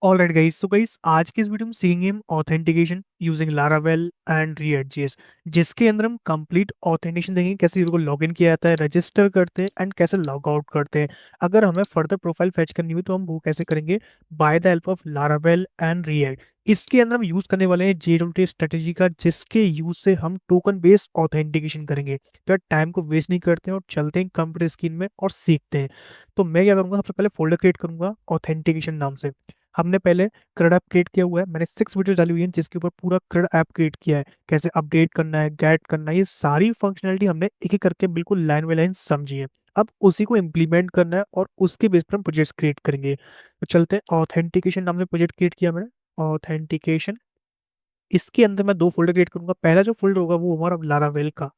Alright guys, so guys आज की इस वीडियो में सीखेंगे हम authentication using Laravel and React.js, जिसके अंदर हम कंप्लीट ऑथेंटिकेशन देंगे, कैसे यूजर को लॉगिन किया जाता है, रजिस्टर करते हैं एंड कैसे लॉग आउट करते हैं। अगर हमें फर्दर प्रोफाइल फेच करनी हुई तो हम वो कैसे करेंगे, by the help of Laravel and React। इसके अंदर हम यूज करने वाले हैं JWT स्ट्रेटेजी का, जिसके यूज से हम टोकन बेस्ड ऑथेंटिकेशन करेंगे। तो टाइम को वेस्ट नहीं करते हैं और चलते हैं कंप्यूटर स्क्रीन में और सीखते हैं। तो मैं क्या करूंगा, सबसे पहले फोल्डर क्रिएट करूंगा ऑथेंटिकेशन नाम से। हमने पहले CRUD ऐप क्रिएट किया हुआ है, मैंने 6 वीडियो डाली हुई है जिसके ऊपर पूरा CRUD ऐप क्रिएट किया है, कैसे अपडेट करना है, गेट करना है, ये सारी फंक्शनलिटी हमने एक एक करके बिल्कुल लाइन बाय लाइन समझी है। अब उसी को इम्प्लीमेंट करना है और उसके बेस पर हम प्रोजेक्ट्स क्रिएट करेंगे। तो चलते हैं, ऑथेंटिकेशन नाम से प्रोजेक्ट क्रिएट किया मैंने, ऑथेंटिकेशन। इसके अंदर मैं दो फोल्डर क्रिएट करूंगा। पहला जो फोल्डर होगा वो हमारा लारावेल का।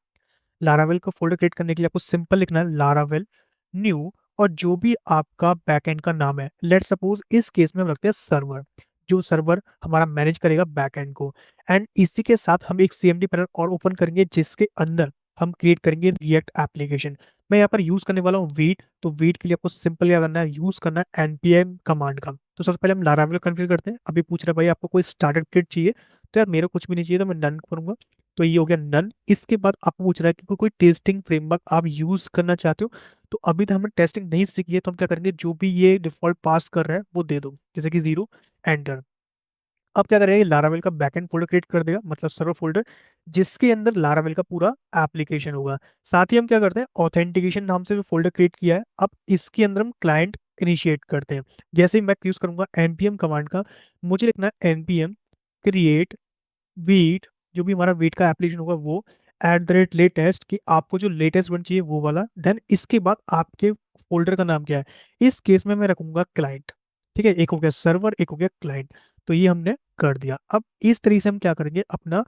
लारावेल का फोल्डर क्रिएट करने के लिए आपको सिंपल लिखना है लारावेल न्यू, और जो भी आपका बैकएंड का नाम है, लेट सपोज इस केस में हम रखते हैं सर्वर, जो सर्वर हमारा मैनेज करेगा बैकएंड को। एंड इसी के साथ हम एक CMD पैनल और ओपन करेंगे, जिसके अंदर हम क्रिएट करेंगे रिएक्ट एप्लीकेशन। मैं यहाँ पर यूज करने वाला हूँ वीट। तो वीट के लिए आपको सिंपल क्या करना है, यूज करना है npm कमांड का। तो सबसे पहले हम लारावेल कॉन्फ़िगर करते हैं। अभी पूछ रहे हैं भाई आपको कोई स्टार्टर किट चाहिए, तो यार मेरे को कुछ भी नहीं चाहिए, तो मैं डन करूंगा। तो ये हो गया नन। इसके बाद आपको पूछ रहा है कि कोई टेस्टिंग फ्रेमवर्क आप यूज करना चाहते हो। तो अभी तो हमने टेस्टिंग नहीं सीखी है, तो हम क्या करेंगे, जो भी ये डिफॉल्ट पास कर रहा है वो दे दो, जैसे कि 0 एंटर। अब क्या करेगा, ये लारावेल का बैकएंड फोल्डर क्रिएट कर देगा, मतलब सर्वर फोल्डर, जिसके अंदर लारावेल का पूरा एप्लीकेशन होगा। साथ ही हम क्या करते हैं, ऑथेंटिकेशन नाम से जो फोल्डर क्रिएट किया है, अब इसके अंदर हम क्लाइंट इनिशिएट करते हैं। जैसे ही मैं यूज करूंगा npm कमांड का, मुझे लिखना है npm क्रिएट वीट, जो भी हमारा वीट का एप्लीकेशन होगा वो, @लेटेस्ट, कि आपको जो लेटेस्ट वन चाहिए वो वाला। देन इसके बाद आपके फोल्डर का नाम क्या है, इस केस में मैं रखूंगा क्लाइंट। ठीक है, एक हो गया सर्वर, एक हो गया क्लाइंट। तो ये हमने कर दिया। अब इस तरीके से हम क्या करेंगे, अपना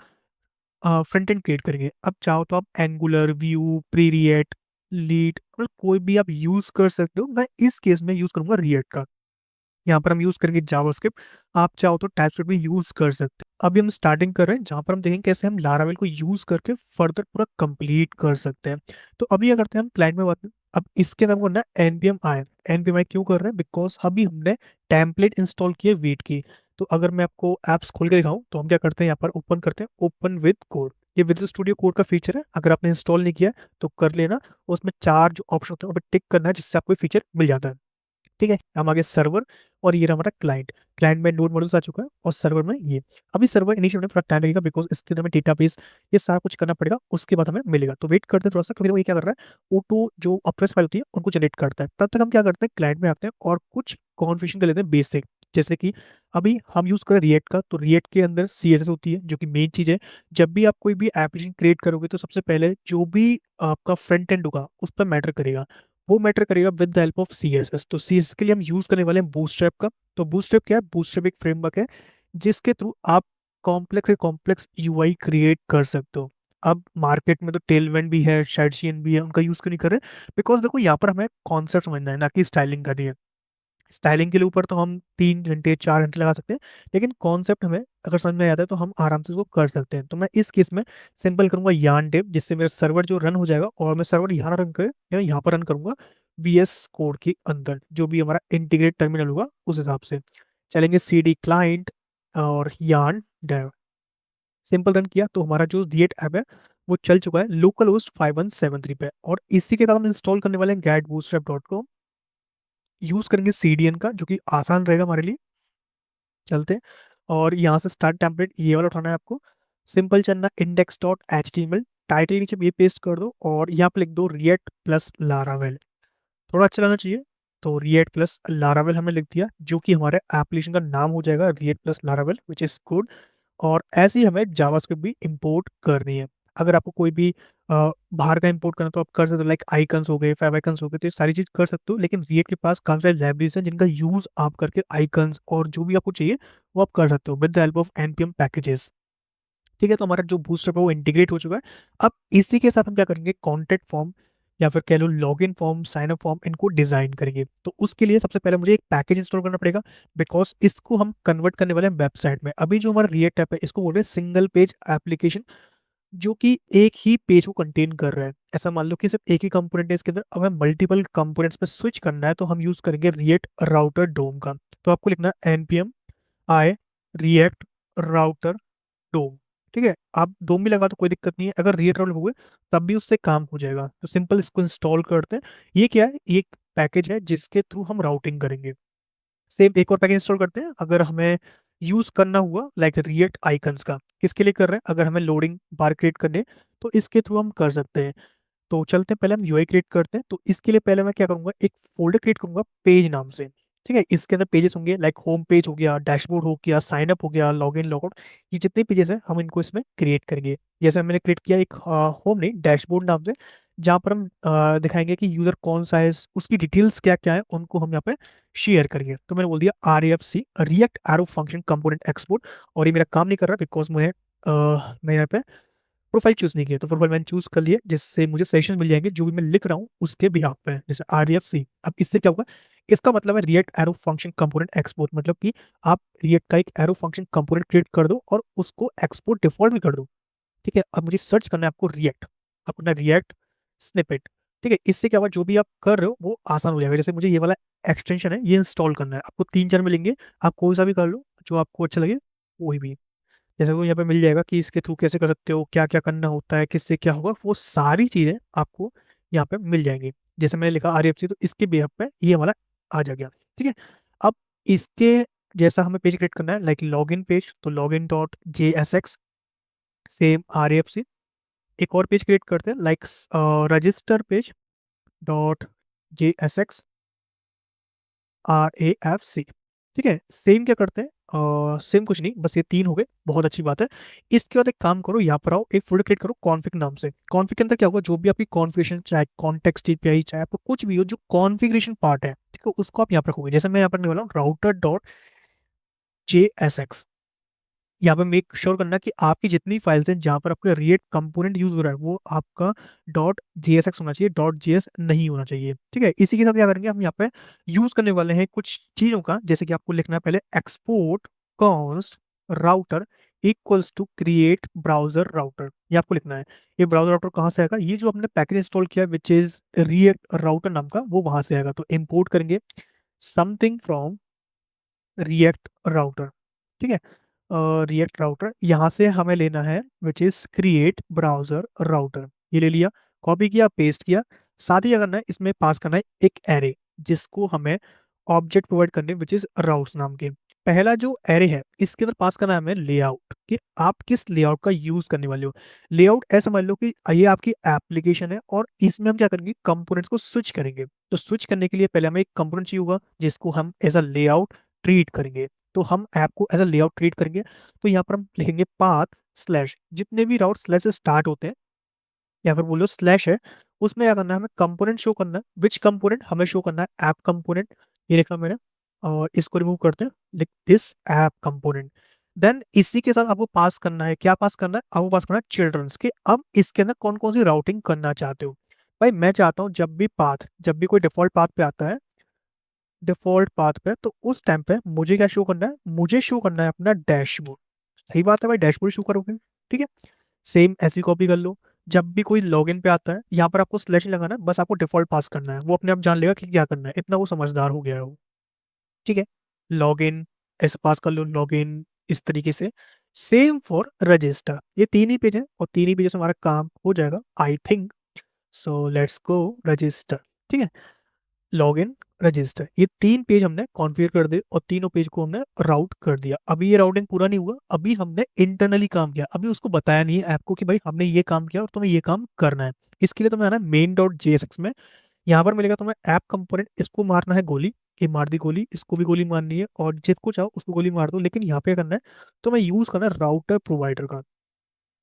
फ्रंट एंड क्रिएट करेंगे। अब चाहो तो आप angular, view, pre react, lead, मतलब कोई भी आप यूज कर सकते हो। मैं इस केस में यूज करूंगा रिएक्ट का। यहाँ पर हम यूज करेंगे जावास्क्रिप्ट। आप चाहो तो टाइपस्क्रिप्ट भी यूज कर सकते हैं। अभी हम स्टार्टिंग कर रहे हैं, जहाँ पर हम देखेंगे कैसे हम लारावेल को यूज करके फर्दर पूरा कंप्लीट कर सकते हैं। तो अभी क्या करते हैं, हम क्लाइंट में बात। अब इसके अंदर करना है npm i। npm i क्यों कर रहे हैं, बिकॉज अभी हमने टेम्पलेट इंस्टॉल किए वेट की। तो अगर मैं आपको एप्स खोल के दिखाऊं, तो हम क्या करते हैं, यहाँ पर ओपन करते हैं ओपन विद कोड। ये विजुअल स्टूडियो कोड का फीचर है, अगर आपने इंस्टॉल नहीं किया है, तो कर लेना। उसमें 4 जो ऑप्शन होते हैं उस पर टिक करना है, जिससे आपको फीचर मिल जाता है। ठीक है, हम आगे सर्वर, और ये रहा हमारा क्लाइंट। क्लाइंट में नोड मॉड्यूल्स आ चुका है और सर्वर में ये। अभी सर्वर इनिशियल में थोड़ा टाइम लगेगा, बिकॉज इसके अंदर में डेटाबेस, ये सारा कुछ करना पड़ेगा, उसके बाद हमें मिलेगा। तो वेट करते हैं थोड़ा सा, क्योंकि वो ये क्या कर रहा है, O2 जो अप्रेस फाइल होती है उनको जनरेट करता है। तब तक हम क्या करते हैं, क्लाइंट में आते हैं और कुछ कॉन्फ़िगरेशन कर लेते हैं बेसिक। जैसे कि अभी हम यूज करें रिएक्ट का, तो रिएक्ट के अंदर CSS होती है, जो कि मेन चीज है। जब भी आप कोई भी एप्लीकेशन क्रिएट करोगे, तो सबसे पहले जो भी आपका फ्रंट एंड होगा उस पर मैटर करेगा। वो मैटर करेगा with the help of CSS। तो CSS के लिए हम यूज करने वाले हैं बूटस्ट्रैप का। तो बूटस्ट्रैप क्या है, बूटस्ट्रैप एक फ्रेमवर्क है जिसके थ्रू आप कॉम्प्लेक्स से कॉम्प्लेक्स UI क्रिएट कर सकते हो। अब मार्केट में तो टेलविंड भी है, शाइडशीन भी है, उनका यूज क्यों नहीं कर रहे, बिकॉज देखो यहाँ पर हमें कॉन्सेप्ट समझना है, ना कि स्टाइलिंग करनी है। स्टाइलिंग के लिए ऊपर तो हम 3 घंटे 4 घंटे लगा सकते हैं, लेकिन कॉन्सेप्ट हमें अगर समझ में आता है तो हम आराम से उसको कर सकते हैं। तो मैं इस केस में सिंपल करूंगा यान डेव, जिससे मेरा सर्वर जो रन हो जाएगा, और मैं सर्वर यहाँ रन कर या यहाँ पर रन करूंगा VS कोड के अंदर, जो भी हमारा इंटीग्रेट टर्मिनल होगा उस हिसाब से। चलेंगे CD क्लाइंट और यान डेव, सिंपल रन किया तो हमारा जो रिएट ऐप है वो चल चुका है लोकल होस्ट 5173 पे। और इसी के साथ हम इंस्टॉल करने वाले हैं getbootstrap.com। यूज करेंगे CDN का, जो कि आसान रहेगा हमारे लिए। चलते हैं, और यहाँ से स्टार्ट टेम्पलेट ये वाला उठाना है आपको। सिंपल चलना index.html, टाइटल नीचे ये पेस्ट कर दो, और यहाँ पे लिख दो रिएक्ट प्लस लारावेल। थोड़ा अच्छा लगना चाहिए। तो रिएक्ट प्लस लारावेल हमने लिख दिया, जो कि हमारे एप्लीकेशन का नाम हो जाएगा, react plus Laravel, which is good. और ऐसे ही हमें जावास्क्रिप्ट भी इंपोर्ट करनी है। अगर आपको कोई भी बाहर का इंपोर्ट करना तो आप कर सकते हो, लाइक आइकन्स हो गए, फेव आइकन्स हो गए, तो ये सारी चीज कर सकते हो। लेकिन रिएक्ट के पास काफी सारी लाइब्रेरीज हैं जिनका यूज आप करके आइकन्स और जो भी आपको चाहिए वो आप कर सकते हो with the help of npm packages. ठीक है, तो हमारा जो बूस्टअप है वो इंटीग्रेट हो चुका है। अब इसी के साथ हम क्या करेंगे, कॉन्टेक्ट फॉर्म या फिर कह लो login form, sign up form, इनको डिजाइन करेंगे। तो उसके लिए सबसे पहले मुझे एक पैकेज इंस्टॉल करना पड़ेगा, बिकॉज इसको हम कन्वर्ट करने वाले हैं वेबसाइट में। अभी जो हमारा रिएक्ट ऐप है इसको बोल रहे हैं सिंगल पेज एप्लीकेशन, जो कि एक ही पेज को कंटेन कर रहा है। ऐसा मान लो कि सिर्फ एक ही कंपोनेंट है इसके अंदर, अब हमें मल्टीपल कंपोनेंट्स पे स्विच करना है, तो हम यूज करेंगे रिएक्ट राउटर डोम का। तो आपको लिखना है npm आई रिएक्ट राउटर डोम। ठीक है, आप डोम भी लगा तो कोई दिक्कत नहीं है, अगर रिएक्ट राउटर लोगे तब भी उससे काम हो जाएगा। तो सिंपल इसको इंस्टॉल करते हैं। ये क्या है, ये एक पैकेज है जिसके थ्रू हम राउटिंग करेंगे। सेम एक और पैकेज इंस्टॉल करते हैं अगर हमें यूज करना हुआ, लाइक रिएक्ट आइकन्स का। किसके लिए कर रहे हैं, अगर हमें लोडिंग बार क्रिएट करने, तो इसके थ्रू हम कर सकते हैं। तो चलते हैं, पहले हम यूआई क्रिएट करते हैं। तो इसके लिए पहले मैं क्या करूंगा, एक फोल्डर क्रिएट करूंगा पेज नाम से। ठीक है, इसके अंदर पेजेस होंगे, लाइक होम पेज हो गया, डैशबोर्ड हो गया, साइन अप हो गया, लॉग इन लॉग आउट। ये जितने पेजेस हैं हम इनको इसमें क्रिएट करेंगे। जैसे मैंने क्रिएट किया एक होम नहीं, डैशबोर्ड नाम से, जहाँ पर हम दिखाएंगे कि यूजर कौन सा है, उसकी डिटेल्स क्या क्या है, उनको हम यहाँ पे शेयर करेंगे। तो मैंने बोल दिया R F C, react arrow function component export. और ये मेरा काम नहीं कर रहा बिकॉज मुझे मैं यहाँ पे प्रोफाइल चूज नहीं किया। तो प्रोफाइल मैंने चूज कर लिया, जिससे मुझे सेशन मिल जाएंगे जो भी मैं लिख रहा हूँ उसके बिहाफ पे, जैसे RFC। अब इससे क्या होगा, इसका मतलब है react arrow function component export, मतलब कि आप रिएक्ट का एक एरो फंक्शन कंपोनेंट क्रिएट कर दो और उसको एक्सपोर्ट डिफॉल्ट में कर दो। ठीक है, अब मुझे सर्च करना है आपको रिएक्ट, अपना रिएक्ट स्निपेट। ठीक है, इससे क्या होगा, जो भी आप कर रहे हो वो आसान हो जाएगा। जैसे मुझे ये वाला एक्सटेंशन है ये इंस्टॉल करना है, आपको 3-4 मिलेंगे, आप कोई सा भी कर लो जो आपको अच्छा लगे, कोई भी। जैसे को यहाँ पे मिल जाएगा कि इसके थ्रू कैसे कर सकते हो, क्या क्या करना होता है, किससे क्या होगा, वो सारी चीज़ें आपको यहाँ पे मिल जाएंगी। जैसे मैंने लिखा RFC, तो इसके बेहद पे ये वाला आ जा गया। ठीक है, अब इसके जैसा हमें पेज क्रिएट करना है, लाइक लॉगिन पेज, तो login dot JSX, same RFC। एक और पेज क्रिएट करते हैं, like register page dot JSX RAFC। ठीक है, सेम क्या करते हैं, सेम कुछ नहीं, बस ये 3 हो गए, बहुत अच्छी बात है। इसके बाद एक काम करो, यहाँ पर आओ, एक फोल्डर क्रिएट करो कॉन्फ़िग नाम से। कॉन्फ़िग के अंदर क्या होगा, जो भी आपकी कॉन्फ़िगरेशन, चाहे कॉन्टेक्स्ट API, चाहे आपको कुछ भी हो, जो कॉन्फ़िगरेशन पार्ट है, ठीक है, उसको आप यहाँ पर रखोगे। जैसे मैं यहाँ पर वाला हूँ राउटर डॉट JSX। यहाँ पे मेक श्योर करना कि आपकी जितनी फाइल्स हैं जहाँ पर आपका रिएक्ट कंपोनेंट यूज हो रहा है वो आपका डॉट JSX होना चाहिए, डॉट JS नहीं होना चाहिए। ठीक है, इसी के साथ क्या करेंगे, हम यहाँ पे यूज करने वाले हैं कुछ चीजों का, जैसे कि आपको लिखना है पहले export const router equals to create browser router. ये आपको लिखना है। ये ब्राउजर राउटर कहाँ से आएगा, ये जो आपने पैकेज इंस्टॉल किया विच इज रिएक्ट राउटर नाम का, वो वहां से आएगा। तो इम्पोर्ट करेंगे समथिंग फ्रॉम रिएक्ट राउटर। ठीक है, रिएक्ट राउटर यहाँ से हमें लेना है which is create browser router. ये ले लिया, कॉपी किया, पेस्ट किया। साथ ही क्या करना है, इसमें पास करना है एक एरे, जिसको हमें ऑब्जेक्ट प्रोवाइड करने विच इज राउट्स नाम के। पहला जो एरे है इसके अंदर पास करना है हमें लेआउट, कि आप किस लेआउट का यूज करने वाले हो। लेआउट ऐसा समझ लो कि ये आपकी एप्लीकेशन है और इसमें हम क्या करेंगे, कंपोनेंट्स को स्विच करेंगे। तो स्विच करने के लिए पहले हमें एक कंपोनेंट चाहिए होगा जिसको हम एज अ लेआउट ट्रीट करेंगे। तो हम ऐप को एज अ लेआउट ट्रीट करेंगे। तो यहाँ पर हम लिखेंगे पाथ स्लैश, जितने भी राउट स्लैश से स्टार्ट होते हैं या फिर बोलो स्लैश है, उसमें क्या करना है, हमें कंपोनेंट शो करना है। विच कंपोनेंट हमें शो करना है, ऐप कंपोनेंट। ये लिखा मैंने, और इसको रिमूव करते हैं, लिख दिस ऐप कंपोनेंट। देन इसी के साथ आपको पास करना है, क्या पास करना है, आपको पास करना है चिल्ड्रंस के। अब इसके अंदर कौन कौन सी राउटिंग करना चाहते हो। भाई मैं चाहता हूँ जब भी कोई डिफॉल्ट पाथ पे आता है, डिफॉल्ट पाथ पे, तो उस टाइम पे मुझे क्या शो करना है, मुझे शो करना है अपना डैशबोर्ड। सही बात है भाई, डैशबोर्ड शो करोगे। ठीक है, सेम ऐसी कॉपी कर लो। जब भी कोई लॉगिन पे आता है, यहाँ पर आपको स्लैश नहीं लगाना, बस आपको डिफॉल्ट पास करना है, वो अपने आप जान लेगा कि क्या करना है, इतना वो समझदार हो गया है वो। ठीक है, लॉगिन ऐसे पास कर लो, लॉगिन इस तरीके से। सेम फॉर रजिस्टर, ये 3 ही पेज है और 3 ही पेज से हमारा काम हो जाएगा I think. So let's go register. ठीक है, लॉगिन रजिस्टर, ये 3 पेज हमने कॉन्फ़िगर कर दिए और तीनों पेज को हमने राउट कर दिया। अभी ये राउटिंग पूरा नहीं हुआ, अभी हमने इंटरनली काम किया, अभी उसको बताया नहीं है ऐप को कि भाई हमने ये काम किया और तुम्हें ये काम करना है। इसके लिए तुम्हें आना है मेन डॉट JSX में। यहाँ पर मिलेगा तुम्हें ऐप कंपोनेंट, इसको मारना है गोली। ये मार दी गोली, इसको भी गोली मारनी है और जिसको चाहो उसको गोली मार दो। लेकिन यहाँ पे करना है, तुम्हें यूज करना है राउटर प्रोवाइडर का।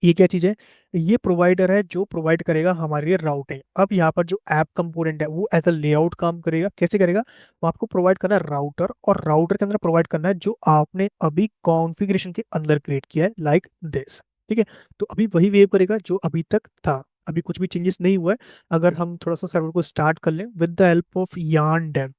ये क्या चीज है, ये प्रोवाइडर है जो प्रोवाइड करेगा हमारे लिए राउटिंग। अब यहाँ पर जो ऐप कंपोनेंट है वो एज अ लेआउट काम करेगा। कैसे करेगा, वो आपको प्रोवाइड करना है राउटर, और राउटर के अंदर प्रोवाइड करना है जो आपने अभी कॉन्फ़िगरेशन के अंदर क्रिएट किया है, लाइक दिस। ठीक है, तो अभी वही वेव करेगा जो अभी तक था, अभी कुछ भी चेंजेस नहीं हुआ है। अगर हम थोड़ा सा सर्वर को स्टार्ट कर लें with the help of yarn,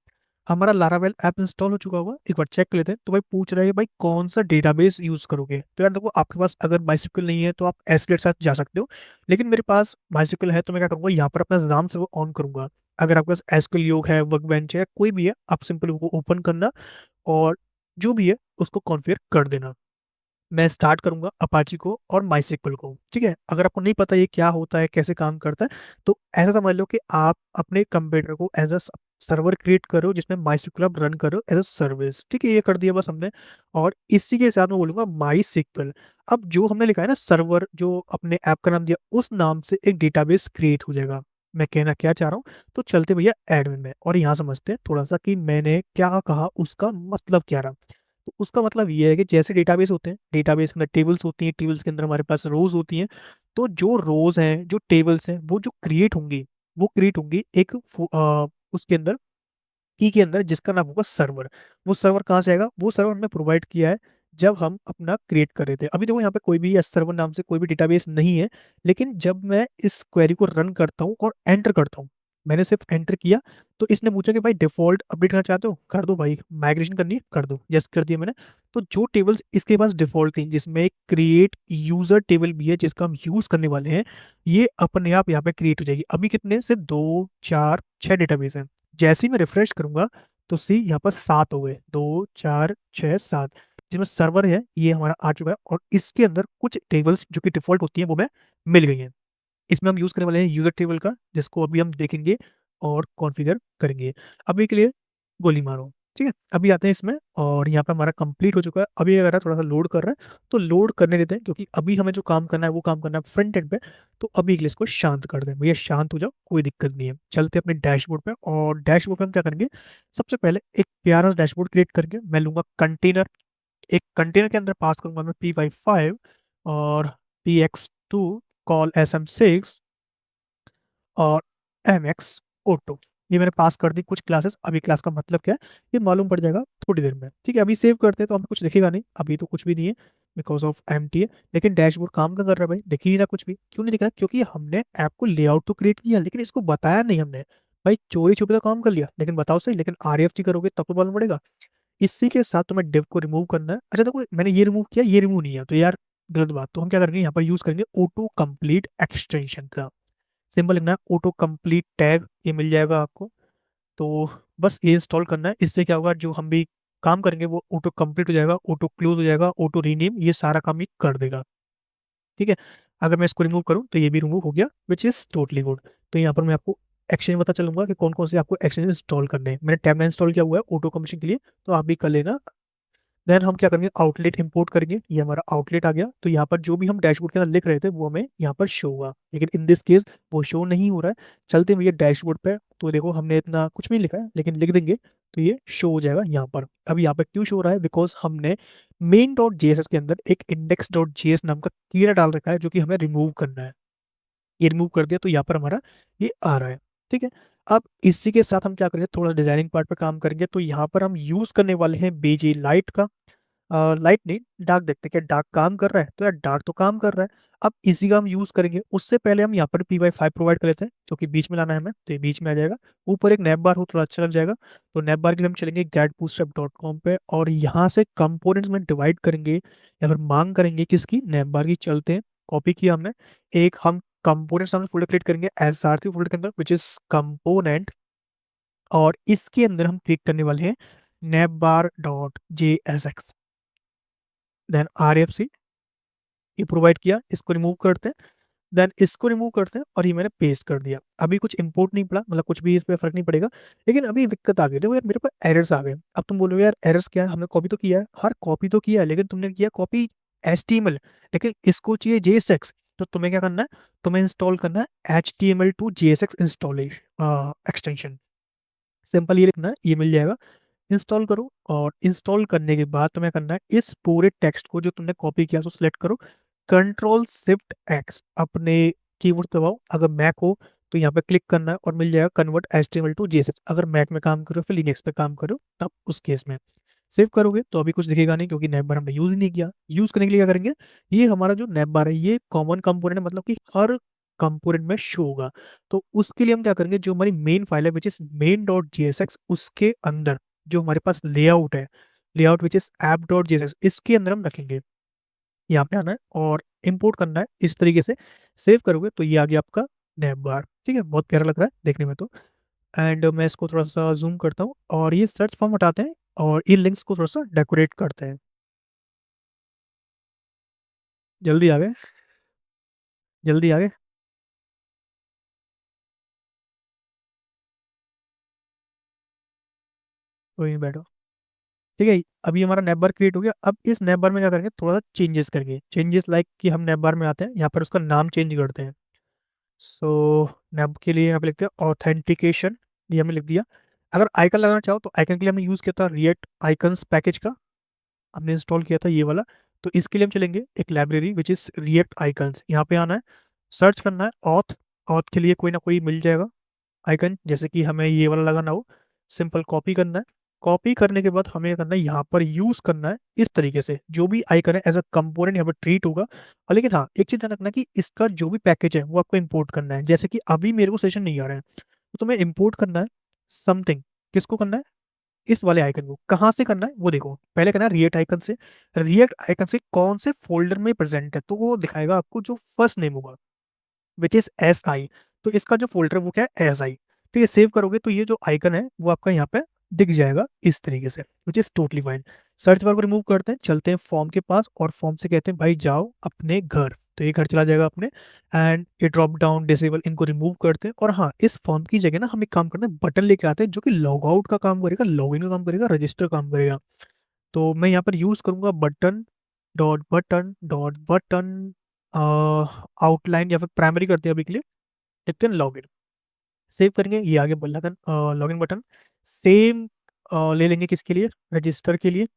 हमारा लारावेल ऐप इंस्टॉल हो चुका होगा, एक बार चेक कर लेते हैं। तो भाई पूछ रहे हैं भाई कौन सा डेटाबेस यूज करोगे, तो यार देखो आपके पास अगर MySQL नहीं है तो आप एसक्यूएल के साथ जा सकते हो। लेकिन मेरे पास MySQL है, तो मैं क्या करूंगा, यहाँ पर अपना नाम से वो ऑन करूंगा। अगर आपके पास एसक्यूएल योग है, वर्कबेंच है, कोई भी है, आप सिंपल वो ओपन करना और जो भी है उसको कॉन्फ़िगर कर देना। मैं स्टार्ट करूंगा अपाची को और माइस्क्ल को, ठीक है। अगर आपको नहीं पता ये क्या होता है, कैसे काम करता है, तो ऐसा समझ लो कि आप अपने कंप्यूटर को एज अ सर्वर क्रिएट करो जिसमें माइस्क्ल आप रन करो एज अ सर्विस, ठीक है। ये कर दिया बस हमने। और इसी के साथ मैं बोलूंगा माइस्क्ल। अब जो हमने लिखा है ना सर्वर, जो अपने ऐप का नाम दिया, उस नाम से एक डेटाबेस क्रिएट हो जाएगा। मैं कहना क्या चाह रहा हूँ, तो चलते भैया एडमिन में और यहाँ समझते हैं थोड़ा सा कि मैंने क्या कहा, उसका मतलब क्या रहा। तो उसका मतलब ये है कि जैसे डेटाबेस होते हैं, डेटाबेस के अंदर टेबल्स होती हैं, टेबल्स के अंदर हमारे पास रोज होती हैं। तो जो रोज हैं, जो टेबल्स हैं, वो जो क्रिएट होंगी, वो क्रिएट होंगी एक उसके अंदर, की के अंदर, जिसका नाम होगा सर्वर। वो सर्वर कहाँ से आएगा, वो सर्वर हमने प्रोवाइड किया है जब हम अपना क्रिएट कर रहे थे। अभी देखो यहाँ पे कोई भी सर्वर नाम से कोई भी डेटाबेस नहीं है, लेकिन जब मैं इस क्वेरी को रन करता हूँ और एंटर करता हूँ, मैंने सिर्फ एंटर किया, तो इसने पूछा कि भाई डिफॉल्ट अपडेट करना चाहते हो, कर दो भाई, माइग्रेशन करनी है कर दो, जस्ट कर दिया मैंने। तो जो टेबल्स इसके पास डिफॉल्ट थी, जिसमें एक क्रिएट यूजर टेबल भी है जिसका हम यूज करने वाले हैं, ये अपने आप यहाँ पे क्रिएट हो जाएगी। अभी कितने से, 2 4 6 डेटाबेस हैं। जैसे ही मैं रिफ्रेश करूंगा, तो सी यहाँ पर 7 हो गए, 2 4 6 7, जिसमें सर्वर है ये हमारा आ चुका है। और इसके अंदर कुछ टेबल्स जो कि डिफॉल्ट होती हैं वो हमें मिल गई हैं। इसमें हम यूज करने वाले हैं यूजर टेबल का, जिसको अभी हम देखेंगे और कॉन्फ़िगर करेंगे। अभी के लिए गोली मारो, ठीक है। अभी आते हैं इसमें, और यहाँ पे हमारा कंप्लीट हो चुका है। अभी अगर थोड़ा सा लोड कर रहा है तो लोड करने देते हैं, क्योंकि अभी हमें जो काम करना है वो काम करना है फ्रंट एंड पे। तो अभी के लिए इसको शांत कर दें भैया, शांत हो जाओ, कोई दिक्कत नहीं है। चलते हैं अपने डैशबोर्ड पे, और डैशबोर्ड पे हम क्या करेंगे, सबसे पहले एक प्यारा डैशबोर्ड क्रिएट करके मैं लूंगा कंटेनर। एक कंटेनर के अंदर पास करूंगा मैं P5 और PX2, कॉल SM6 और MX ऑटो। ये मैंने पास कर दी कुछ क्लासेस। अभी क्लास का मतलब क्या है ये मालूम पड़ जाएगा थोड़ी देर में, ठीक है। अभी सेव करते हैं तो हमें कुछ दिखेगा नहीं, अभी तो कुछ भी नहीं है, बिकॉज ऑफ एम्प्टी है। लेकिन डैशबोर्ड काम का कर रहा है भाई, दिख ही नहीं रहा कुछ भी। क्यों नहीं दिख रहा, क्योंकि हमने ऐप को लेआउट तो क्रिएट किया, लेकिन इसको बताया नहीं हमने। भाई चोरी छुपे तो काम कर लिया, लेकिन बताओ सही, लेकिन RFC करोगे तब तो मालूम पड़ेगा। इसी के साथ तुम्हें डिव को रिमूव करना है। अच्छा देखो, मैंने ये रिमूव किया, ये रिमूव नहीं है, तो यार गलत बात। तो हम क्या करेंगे, यहाँ पर यूज करेंगे ऑटो कंप्लीट एक्सटेंशन का। सिंपल लिखना है ऑटो कंप्लीट टैग, ये मिल जाएगा आपको। तो बस ये इंस्टॉल करना है। इससे क्या होगा, जो हम भी काम करेंगे वो ऑटो कंप्लीट हो जाएगा, ऑटो क्लोज हो जाएगा, ऑटो रीनेम, ये सारा काम ही कर देगा, ठीक है। अगर मैं इसको रिमूव करूँ तो ये भी रिमूव हो गया, विच इज टोटली गुड। तो यहाँ पर मैं आपको एक्सचेंज बता चलूंगा कि कौन कौन से आपको एक्सचेंज इंस्टॉल करने हैं। मैंने टैब इंस्टॉल किया हुआ है ऑटो कमीशन के लिए, तो आप भी कर लेना। देन हम क्या करेंगे, आउटलेट इंपोर्ट करेंगे। ये हमारा आउटलेट आ गया। तो यहाँ पर जो भी हम डैशबोर्ड के अंदर लिख रहे थे वो हमें यहाँ पर शो होगा, लेकिन इन दिस केस वो शो नहीं हो रहा है। चलते हैं भैया डैशबोर्ड पे। तो देखो हमने इतना कुछ भी नहीं लिखा है, लेकिन लिख देंगे तो ये शो हो जाएगा यहाँ पर। अब यहाँ पर क्यों शो हो रहा है, बिकॉज हमने मेन डॉट जेएसएस के अंदर एक इंडेक्स डॉट जेएस नाम का कीड़ा डाल रखा है, जो कि हमें रिमूव करना है। ये रिमूव कर दिया तो यहाँ पर हमारा ये आ रहा है, ठीक है। अब इसी के साथ हम क्या करेंगे, थोड़ा डिजाइनिंग पार्ट पर काम करेंगे। तो यहाँ पर हम यूज करने वाले हैं बेजे लाइट का। लाइट नहीं, डार्क। देखते हैं क्या डार्क काम कर रहा है, तो यार डार्क तो काम कर रहा है। अब इसी का हम यूज करेंगे। उससे पहले हम यहाँ पर Py5 प्रोवाइड कर लेते हैं, जो कि बीच में लाना है हमें, तो ये बीच में आ जाएगा। ऊपर एक नैप बार हो, थोड़ा अच्छा लग जाएगा। तो नैप बार के लिए हम चलेंगे getbootstrap.com पे, और यहाँ से कंपोनेंट्स में डिवाइड करेंगे या फिर मांग करेंगे किसकी, नैप बार की। चलते हैं, कॉपी किया हमने। एक हम कंपोनेंट्स नाम से फोल्डर क्रिएट करेंगे SRC फोल्डर के अंदर, विच इज कंपोनेंट। और इसके अंदर हम क्लिक करने वाले हैं napbar.jsx, देन RFC, ये प्रोवाइड किया। इसको रिमूव करते हैं, देन इसको रिमूव करते हैं, और ये मैंने पेस्ट कर दिया। अभी कुछ इंपोर्ट नहीं पड़ा, मतलब कुछ भी इस पे फर्क नहीं पड़ेगा। लेकिन अभी दिक्कत आ गई, देखो यार मेरे पास एरर्स आ गए। अब तुम बोलोगे यार एरर्स क्या है, हमने कॉपी तो किया है, हर कॉपी तो किया है, लेकिन तुमने किया कॉपी HTML, लेकिन इसको चाहिए JSX। तो तुम्हें क्या करना है, तुम्हें इंस्टॉल करना है HTML2 JSX installation extension. Simple ये लिखना है, ये मिल जाएगा। इंस्टॉल करो, और इंस्टॉल करने के बाद तुम्हें करना है, इस पूरे टेक्स्ट को जो तुमने कॉपी किया उसको सिलेक्ट करो, Ctrl+Shift+X अपने कीबोर्ड दबाओ। अगर मैक हो तो यहाँ पे क्लिक करना है और मिल जाएगा कन्वर्ट HTML टू JSX। अगर मैक में काम करो फिर लिनक्स पे काम करो, तब उस केस में सेव करोगे तो अभी कुछ दिखेगा नहीं, क्योंकि नैप बार हमने यूज नहीं किया। यूज करने के लिए क्या करेंगे, ये हमारा जो नैप बार है ये कॉमन कंपोनेंट है, मतलब कि हर कंपोनेंट में शो होगा। तो उसके लिए हम क्या करेंगे, जो हमारी मेन फाइल है विच इज main.jsx, उसके अंदर जो हमारे पास लेआउट है, लेआउट विच इज app.jsx, इसके अंदर हम रखेंगे। यहाँ पे आना है और इंपोर्ट करना है इस तरीके से। सेव करोगे तो ये आ गया आपका नैप बार, ठीक है। बहुत प्यारा लग रहा है देखने में तो। एंड मैं इसको थोड़ा सा जूम करता हूँ, और ये सर्च फॉर्म हटाते हैं। और इन लिंक्स को थोड़ा सा डेकोरेट करते हैं। जल्दी आ गए, जल्दी आ गए। कोई नहीं, बैठो। ठीक है, अभी हमारा नैप बार क्रिएट हो गया। अब इस नैप बार में क्या करेंगे, थोड़ा सा चेंजेस करेंगे। चेंजेस लाइक कि हम नैप बार में आते हैं, यहाँ पर उसका नाम चेंज करते हैं। सो नैप के लिए यहाँ पे लिखते हैं ऑथेंटिकेशन, ये हमने लिख दिया। अगर आइकन लगाना चाहो तो आइकन के लिए हमने यूज़ किया था रिएक्ट आइकन्स पैकेज का, हमने इंस्टॉल किया था ये वाला। तो इसके लिए हम चलेंगे एक library which is react icons, यहाँ पे आना है, सर्च करना है ऑथ। ऑथ के लिए कोई ना कोई मिल जाएगा आइकन, जैसे कि हमें ये वाला लगाना हो, सिंपल कॉपी करना है। कॉपी करने के बाद हमें ये करना है, यहाँ पर यूज करना है इस तरीके से, जो भी आइकन है एज अ कंपोनेंट यहाँ पर ट्रीट होगा। और लेकिन हाँ, एक चीज ध्यान रखना कि इसका जो भी पैकेज है वो आपको इंपोर्ट करना है। जैसे कि अभी मेरे को सेशन नहीं आ रहा है, तो तुम्हें इंपोर्ट करना है समथिंग। किसको करना है, इस वाले आइकन को। कहाँ से करना है वो देखो, पहले करना है रिएक्ट आइकन से। रिएक्ट आइकन से कौन से फोल्डर में प्रेजेंट है, तो वो दिखाएगा आपको जो फर्स्ट नेम होगा, विच इज एस आई। तो इसका जो फोल्डर है वो क्या है, एस आई। ठीक है, सेव करोगे तो ये जो आइकन है वो आपका यहाँ पे दिख जाएगा इस तरीके से, which is totally fine. Search bar को रिमूव करते हैं, चलते हैं फॉर्म के पास, और फॉर्म से कहते हैं भाई जाओ अपने घर। तो ये घर चला जाएगा अपने। एंड ये ड्रॉप डाउन डिसेबल इनको रिमूव करते हैं। और हाँ, इस फॉर्म की जगह ना हम एक काम करना है, बटन लेके आते हैं जो कि लॉग आउट का काम करेगा, लॉग इन का काम करेगा, रजिस्टर काम करेगा। तो मैं यहाँ पर यूज करूंगा बटन आउटलाइन, या फिर प्राइमरी करते हैं अभी के लिए, लिखते हैं लॉगिन। सेव करेंगे, ये आगे लगन लॉगिन बटन। सेम ले लेंगे किसके लिए, रजिस्टर के लिए।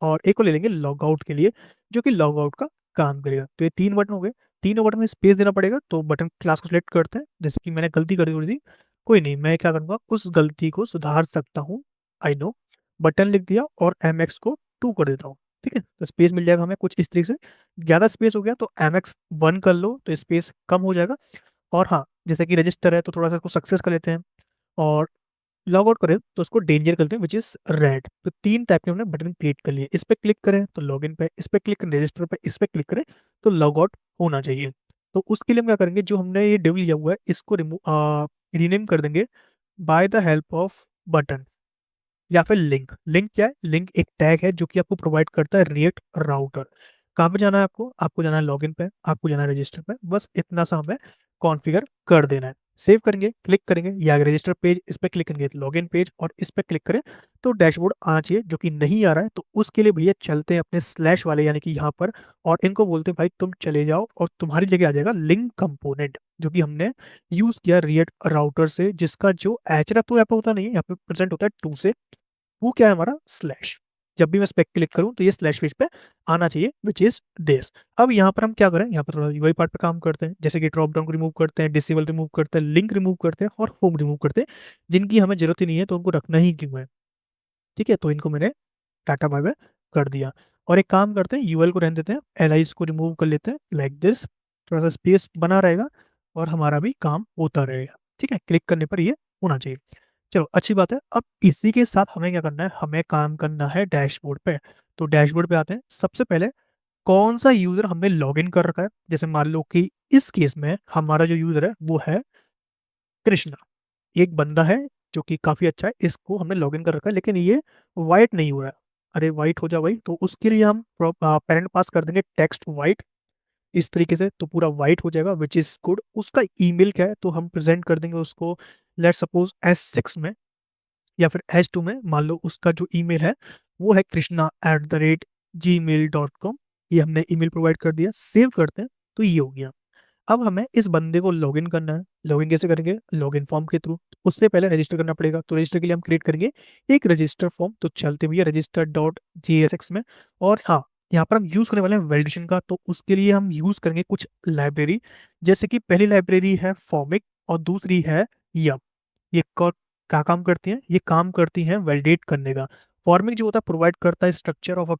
और एक को ले लेंगे लॉग आउट के लिए, जो कि लॉग आउट का काम करेगा। तो ये तीन बटन हो गए। तीनों बटन में स्पेस देना पड़ेगा, तो बटन क्लास को सिलेक्ट करते हैं। जैसे कि मैंने गलती कर दी थोड़ी सी, कोई नहीं, मैं क्या करूँगा, उस गलती को सुधार सकता हूँ। I know. बटन लिख दिया और एम एक्स को 2 कर देता हूँ। ठीक है, तो स्पेस मिल जाएगा हमें कुछ इस तरीके से। ज़्यादा स्पेस हो गया तो एम एक्स 1 कर लो, तो स्पेस कम हो जाएगा। और हाँ, जैसे कि रजिस्टर है तो थोड़ा सा इसको सक्सेस कर लेते हैं। और लॉग आउट करें तो उसको डेंजर करते हैं, विच इज रेड। तो तीन टाइप के हमने बटन क्रिएट कर लिए। इस पे क्लिक करें तो लॉगिन पे, इस पे क्लिक करें रजिस्टर पे, इस पे क्लिक करें तो लॉग आउट होना चाहिए। तो उसके लिए हम क्या करेंगे, जो हमने ये डिव लिया हुआ है इसको रिमूव रीनेम कर देंगे by the help off button, या फिर लिंक। लिंक क्या है, लिंक एक टैग है जो कि आपको प्रोवाइड करता है रिएक्ट राउटर। कहाँ पे जाना है आपको, आपको जाना है लॉगिन पे, आपको जाना है रजिस्टर पे, बस इतना सा हमें कॉन्फ़िगर कर देना है। सेव करेंगे, क्लिक करेंगे, या रजिस्टर पेज इस पर क्लिक करेंगे तो लॉगिन पेज, और इस पर क्लिक करें तो डैशबोर्ड आना चाहिए, जो कि नहीं आ रहा है। तो उसके लिए भैया चलते हैं अपने स्लैश वाले यानी कि यहाँ पर, और इनको बोलते हैं भाई तुम चले जाओ, और तुम्हारी जगह आ जाएगा लिंक कंपोनेंट, जो कि हमने यूज किया रिएक्ट राउटर से, जिसका जो एचरेफ तो यहाँ पे होता नहीं है, यहाँ पे प्रेजेंट होता है 2 से। वो क्या है हमारा स्लैश। जब भी मैं स्पेक क्लिक करूं तो ये स्लैश पेज पे आना चाहिए, विच इज दिस। अब यहाँ पर हम क्या करें, यहाँ पर थोड़ा यूआई पार्ट पे काम करते हैं, जैसे कि ड्रॉप डाउन को रिमूव करते हैं, डिसेबल रिमूव करते हैं, लिंक रिमूव करते हैं, और होम रिमूव करते हैं। जिनकी हमें जरूरत ही नहीं है तो उनको रखना ही क्यों है। ठीक है, तो इनको मैंने टाटा बाय बाय कर दिया। और एक काम करते हैं, यूएल को रहने देते हैं, एलाइज को रिमूव कर लेते हैं लाइक दिस। थोड़ा सा स्पेस बना रहेगा और हमारा भी काम होता रहेगा। ठीक है, क्लिक करने पर ये होना चाहिए। चलो अच्छी बात है। अब इसी के साथ हमें क्या करना है, हमें काम करना है डैशबोर्ड पे। तो डैशबोर्ड पे आते हैं, सबसे पहले कौन सा यूजर हमने लॉगिन कर रखा है। जैसे मान लो कि इस केस में हमारा जो यूजर है वो है कृष्णा। एक बंदा है जो कि काफी अच्छा है, इसको हमने लॉगिन कर रखा है, लेकिन ये वाइट नहीं हो रहा है। अरे वाइट हो जा भाई, तो उसके लिए हम पेरेंट पास कर देंगे टेक्स्ट वाइट, इस तरीके से तो पूरा वाइट हो जाएगा, विच इज गुड। उसका ईमेल क्या है, तो हम प्रेजेंट कर देंगे उसको, लेट सपोज S6 में, या फिर H2 में। मान लो उसका जो ईमेल है वो है krishna@gmail.com। ये हमने ईमेल प्रोवाइड कर दिया, सेव करते हैं। तो ये हो गया। अब हमें इस बंदे को लॉगिन करना है। लॉगिन कैसे करेंगे, लॉगिन फॉर्म के थ्रू। उससे पहले रजिस्टर करना पड़ेगा, तो रजिस्टर के लिए हम क्रिएट करेंगे एक रजिस्टर फॉर्म। तो चलते भैया रजिस्टर.jsx में। और हाँ, यहाँ पर हम यूज करने वाले हैं वैलिडेशन का, तो उसके लिए हम यूज करेंगे कुछ लाइब्रेरी। जैसे कि पहली लाइब्रेरी है फॉर्मिक, और दूसरी है यम। ये क्या काम करती हैं, ये काम करती हैं वैलिडेट करने का। फॉर्मिंग जो होता है प्रोवाइड करता है स्ट्रक्चर ऑफ अ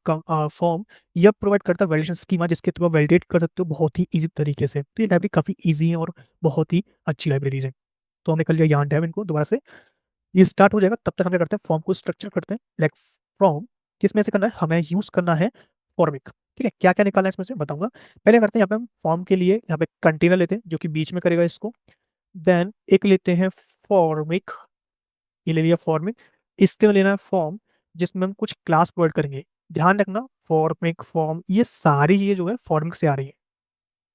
फॉर्म, यह प्रोवाइड करता है वैलिडेशन स्कीमा, जिसके थ्रू आप वैलिडेट कर सकते हो बहुत ही इजी तरीके से। तो ये लाइब्रेरी काफी इजी है और बहुत ही अच्छी लाइब्रेरीज है। तो हमने कर लिया यहाँ डैम, इनको दोबारा से ये स्टार्ट हो जाएगा। तब तक हम क्या करते हैं, फॉर्म को स्ट्रक्चर करते हैं। लाइक फ्रॉम किस में से करना है, हमें यूज करना है फॉर्मिक। ठीक है, क्या क्या निकालना है इसमें से बताऊंगा। पहले करते हैं यहाँ पे हम फॉर्म के लिए यहाँ पे कंटेनर लेते हैं जो कि बीच में करेगा इसको। देन एक लेते हैं फॉर्मिक, ये ले लिया फॉर्मिक। इसके में लेना है फॉर्म। जिसमें हम कुछ क्लास प्रोवाइड करेंगे। ध्यान रखना, फॉर्मिक, फॉर्म, ये सारी चीजें जो है फॉर्मिक से आ रही है।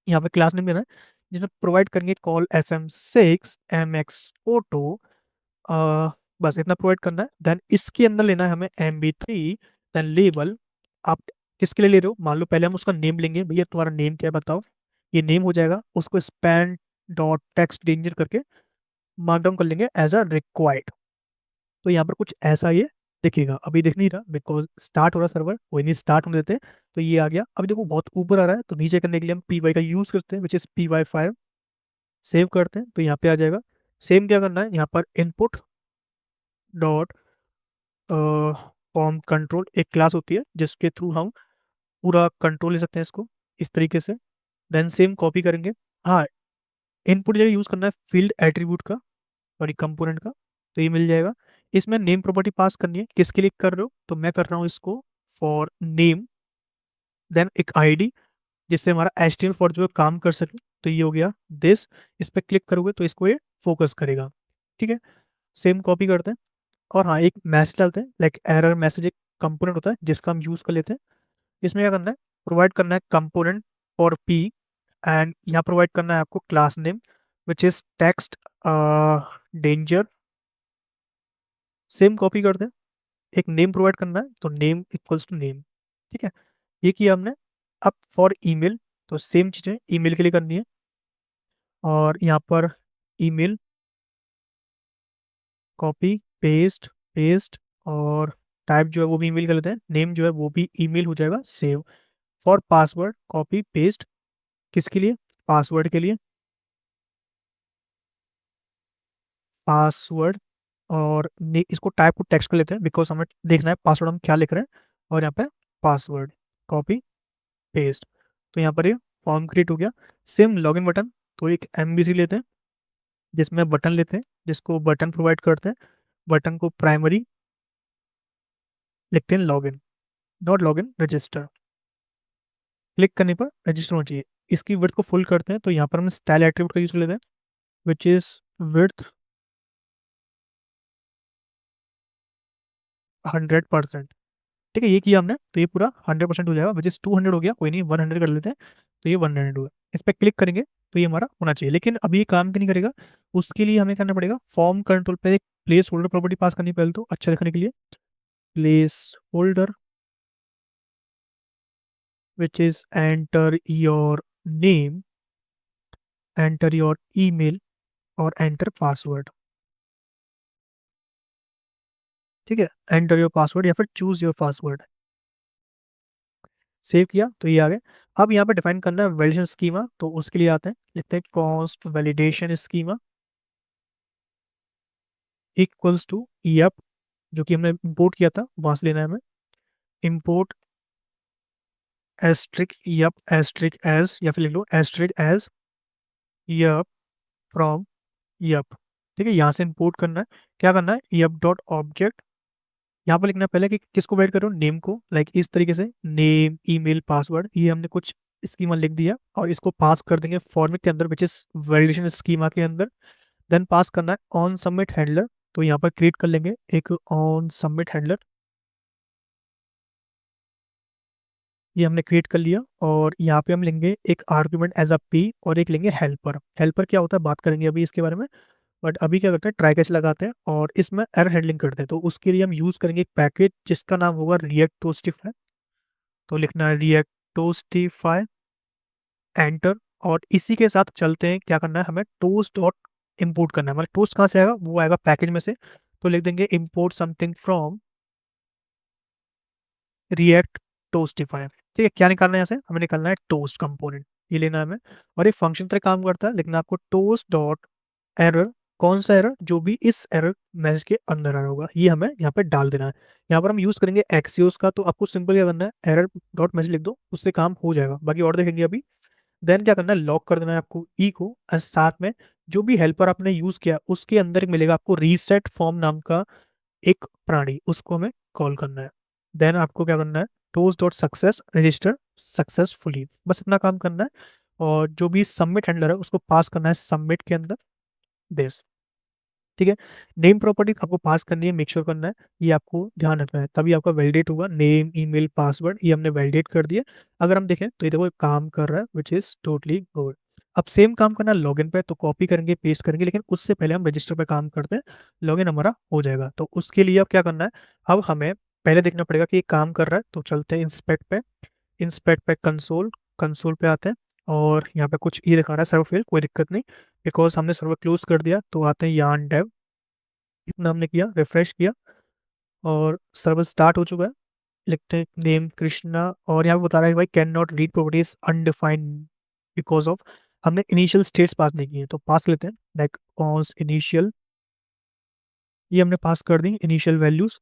यहाँ पे क्लास नेम देना है, जिसमें प्रोवाइड करेंगे कॉल SM6 MX Auto। बस इतना प्रोवाइड करना है। देन इसके अंदर लेना है हमें MB3। देन लेबल, आप किसके लिए ले रहे हो, मान लो पहले हम उसका नेम लेंगे, भैया तुम्हारा नेम क्या है बताओ। ये नेम हो जाएगा, उसको स्पैन डॉट टेक्स्ट डेंजर करके मार्क डाउन कर लेंगे एज अ रिक्वायर्ड। तो यहाँ पर कुछ ऐसा ये दिखेगा, अभी दिख नहीं रहा बिकॉज स्टार्ट हो रहा सर्वर, कोई नहीं, स्टार्ट होने देते हैं। तो ये आ गया, अभी देखो बहुत ऊपर आ रहा है, तो नीचे करने के लिए हम PY का यूज करते हैं, विच इज PY5। सेव करते हैं तो यहाँ पे आ जाएगा। सेम क्या करना है, यहाँ पर इनपुट डॉट फॉर्म कंट्रोल एक क्लास होती है जिसके थ्रू हम पूरा कंट्रोल ले सकते हैं इसको, इस तरीके से। देन सेम कॉपी करेंगे। हाँ, इनपुट जगह यूज करना है फील्ड एट्रीब्यूट का, सॉरी कंपोनेंट का। तो ये मिल जाएगा। इसमें नेम प्रॉपर्टी पास करनी है, किसके लिए कर रहे हो, तो मैं कर रहा हूँ इसको फॉर नेम। देन एक आईडी, जिससे हमारा HTML फॉर जो है काम कर सके। तो ये हो गया दिस। इस पर क्लिक करोगे तो इसको ये फोकस करेगा। ठीक है, सेम कॉपी करते हैं। और हाँ, एक मैसेज डालते हैं, लाइक एरर मैसेज, एक कंपोनेंट होता है जिसका हम यूज कर लेते हैं। इसमें क्या करना है, प्रोवाइड करना है कंपोनेंट फॉर P। एंड यहाँ प्रोवाइड करना है आपको class name which is text danger. Same copy करते हैं, एक नेम प्रोवाइड करना है, तो नेम इक्वल्स टू नेम। ठीक है, ये किया हमने। अब फॉर ईमेल, तो सेम चीज़ें ईमेल के लिए करनी है। और यहाँ पर ईमेल, कॉपी, पेस्ट, पेस्ट। और टाइप जो है वो भी ईमेल कर लेते हैं, नेम जो है वो भी ईमेल हो जाएगा, save. For password, copy paste, किसके लिए, पासवर्ड के लिए, पासवर्ड। और इसको टाइप को टेक्स्ट कर लेते हैं बिकॉज हमें देखना है पासवर्ड हम क्या लिख रहे हैं। और यहाँ पे पासवर्ड, कॉपी पेस्ट। तो यहाँ पर ये फॉर्म क्रिएट हो गया। सेम लॉगिन बटन, तो एक MVC लेते हैं जिसमें बटन लेते हैं, जिसको बटन प्रोवाइड करते हैं। बटन को प्राइमरी लिखते हैं, login, not login, register. Click करने पर रजिस्टर होना चाहिए। इसकी विड्थ को फुल करते हैं, तो यहाँ पर हम स्टाइल एट्रीब्यूट का यूज कर लेते हैं विच इज विड्थ 100%। ठीक है, ये किया हमने, तो ये पूरा 100% हो जाएगा, विच इज 200 हो गया, कोई नहीं 100 कर लेते हैं। तो ये 100 हुआ। इस पर क्लिक करेंगे तो ये हमारा होना चाहिए, लेकिन अभी ये काम क्यों नहीं करेगा, उसके लिए हमें करना पड़ेगा फॉर्म कंट्रोल पे एक प्लेस होल्डर प्रॉपर्टी पास करनी पहले, तो अच्छा दिखने के लिए place holder which is enter your name, enter your email और एंटर पासवर्ड। ठीक है, एंटर योर पासवर्ड या फिर चूज योर पासवर्ड। सेव किया तो ये आ गया। अब यहाँ पे डिफाइन करना है वैलिडेशन स्कीमा, तो उसके लिए आते हैं, लिखते हैं const validation schema equals to yup, जो कि हमने इंपोर्ट किया था वहां से लेना है हमें। Import asterisk yup asterisk as, या फिर लिख लो asterisk as yup from yup. ठीक है, यहाँ से इंपोर्ट करना है। क्या करना है, यप डॉट ऑब्जेक्ट, यहाँ पर लिखना है पहले कि किसको वेट करो, नेम को, लाइक इस तरीके से नेम ईमेल पासवर्ड, ये हमने कुछ स्कीमा लिख दिया और इसको पास कर देंगे फॉर्मेट के अंदर विच इज वैलिडेशन स्कीमा के अंदर। देन पास करना है ऑन सबमिट हैंडलर, तो यहाँ पर क्रिएट कर लेंगे एक ऑन सबमिट हैंडलर, ये हमने क्रिएट कर लिया। और यहाँ पे हम लेंगे एक आर्गुमेंट एज अ पी और एक लेंगे हेल्पर। हेल्पर क्या होता है बात करेंगे अभी इसके बारे में, बट अभी क्या करते हैं, ट्राई कैच लगाते हैं और इसमें एरर हैंडलिंग करते हैं। तो उसके लिए हम यूज करेंगे एक पैकेज जिसका नाम होगा रिएक्ट टोस्टिफाई। तो लिखना है रिएक्ट टोस्टिफाई, एंटर। और इसी के साथ चलते हैं, क्या करना है हमें, टोस्ट डॉट इम्पोर्ट करना है, मतलब टोस्ट कहाँ से आएगा, वो आएगा पैकेज में से। तो लिख देंगे इम्पोर्ट समथिंग फ्रॉम रिएक्ट टोस्टिफाई। ठीक है, क्या निकालना है यहाँ से, हमें निकालना है टोस्ट कंपोनेंट, ये लेना है हमें। और एक फंक्शन तरह काम करता है, लेकिन आपको टोस्ट डॉट एरर, कौन सा एरर, जो भी इस एरर मैसेज के अंदर आ रहा होगा, ये हमें यहाँ पे डाल देना है। यहाँ पर हम यूज करेंगे एक्सियोस का, तो आपको सिंपल क्या करना है, एरर डॉट मैसेज लिख दो, उससे काम हो जाएगा, बाकी और देखेंगे अभी। देन क्या करना है, लॉक कर देना है आपको ई को, और साथ में जो भी हेल्पर आपने यूज किया उसके अंदर एक मिलेगा आपको रीसेट फॉर्म नाम का एक प्राणी, उसको हमें कॉल करना है। देन आपको क्या करना है, toast dot success register successfully, बस इतना काम करना है। और जो भी सबमिट हैंडलर है उसको पास करना है सबमिट के अंदर दिस। ठीक है। नेम प्रॉपर्टी आपको पास करनी है, मेक श्योर करना है, ये आपको ध्यान रखना है, तभी आपका वैलिडेट होगा। नेम, ईमेल, पासवर्ड ये हमने वैलिडेट कर दिया। अगर हम देखें तो ये देखो ये काम कर रहा है, विच इज टोटली गुड। अब सेम काम करना है लॉगिन पे, तो कॉपी करेंगे पेस्ट करेंगे, लेकिन उससे पहले हम रजिस्टर पे काम करते हैं, लॉगिन हमारा हो जाएगा। तो उसके लिए अब क्या करना है, अब हमें पहले देखना पड़ेगा कि ये काम कर रहा है, तो चलते हैं इंस्पेक्ट पे। इंस्पेक्ट पे कंसोल, कंसोल पे आते हैं, और यहाँ पे कुछ ये दिखा रहा है सर्वर फेल, कोई दिक्कत नहीं, बिकॉज हमने सर्वर क्लोज कर दिया। तो आते हैं यार्न डेव, इतना हमने किया, रिफ्रेश किया, और सर्वर स्टार्ट हो चुका है। लिखते हैं नेम कृष्णा, और यहाँ पे बता रहा है भाई can not read properties undefined because of, हमने इनिशियल स्टेट्स पास नहीं किए, तो पास लेते हैं लाइक कॉन्स इनिशियल, ये हमने पास कर दी इनिशियल वैल्यूज,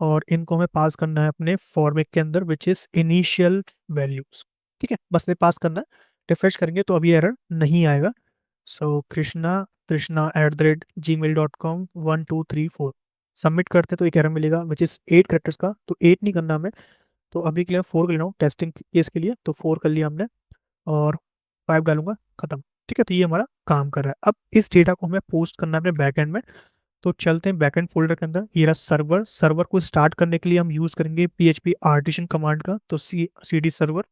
और इनको हमें पास करना है अपने फॉर्मेट के अंदर विच इज इनिशियल वैल्यूज। ठीक है, बस ये पास करना है। रिफ्रेश करेंगे तो अभी एरर नहीं आएगा। सो कृष्णा, कृष्णा @gmail.com 1234 सबमिट करते हैं तो एक एरर मिलेगा विच इज 8 कैरेक्टर्स का, तो 8 नहीं करना हमें। तो अभी के लिए 4 कर लेना हूँ टेस्टिंग केस के लिए, तो 4 कर लिया हमने, और 5 डालूंगा, खत्म। ठीक है, तो ये हमारा काम कर रहा है। अब इस डेटा को हमें पोस्ट करना है अपने बैकएंड में, तो चलते हैं बैकएंड फोल्डर के अंदर। ये रहा सर्वर, सर्वर को स्टार्ट करने के लिए हम यूज करेंगे PHP आर्टिशन कमांड का, तो CD सर्वर,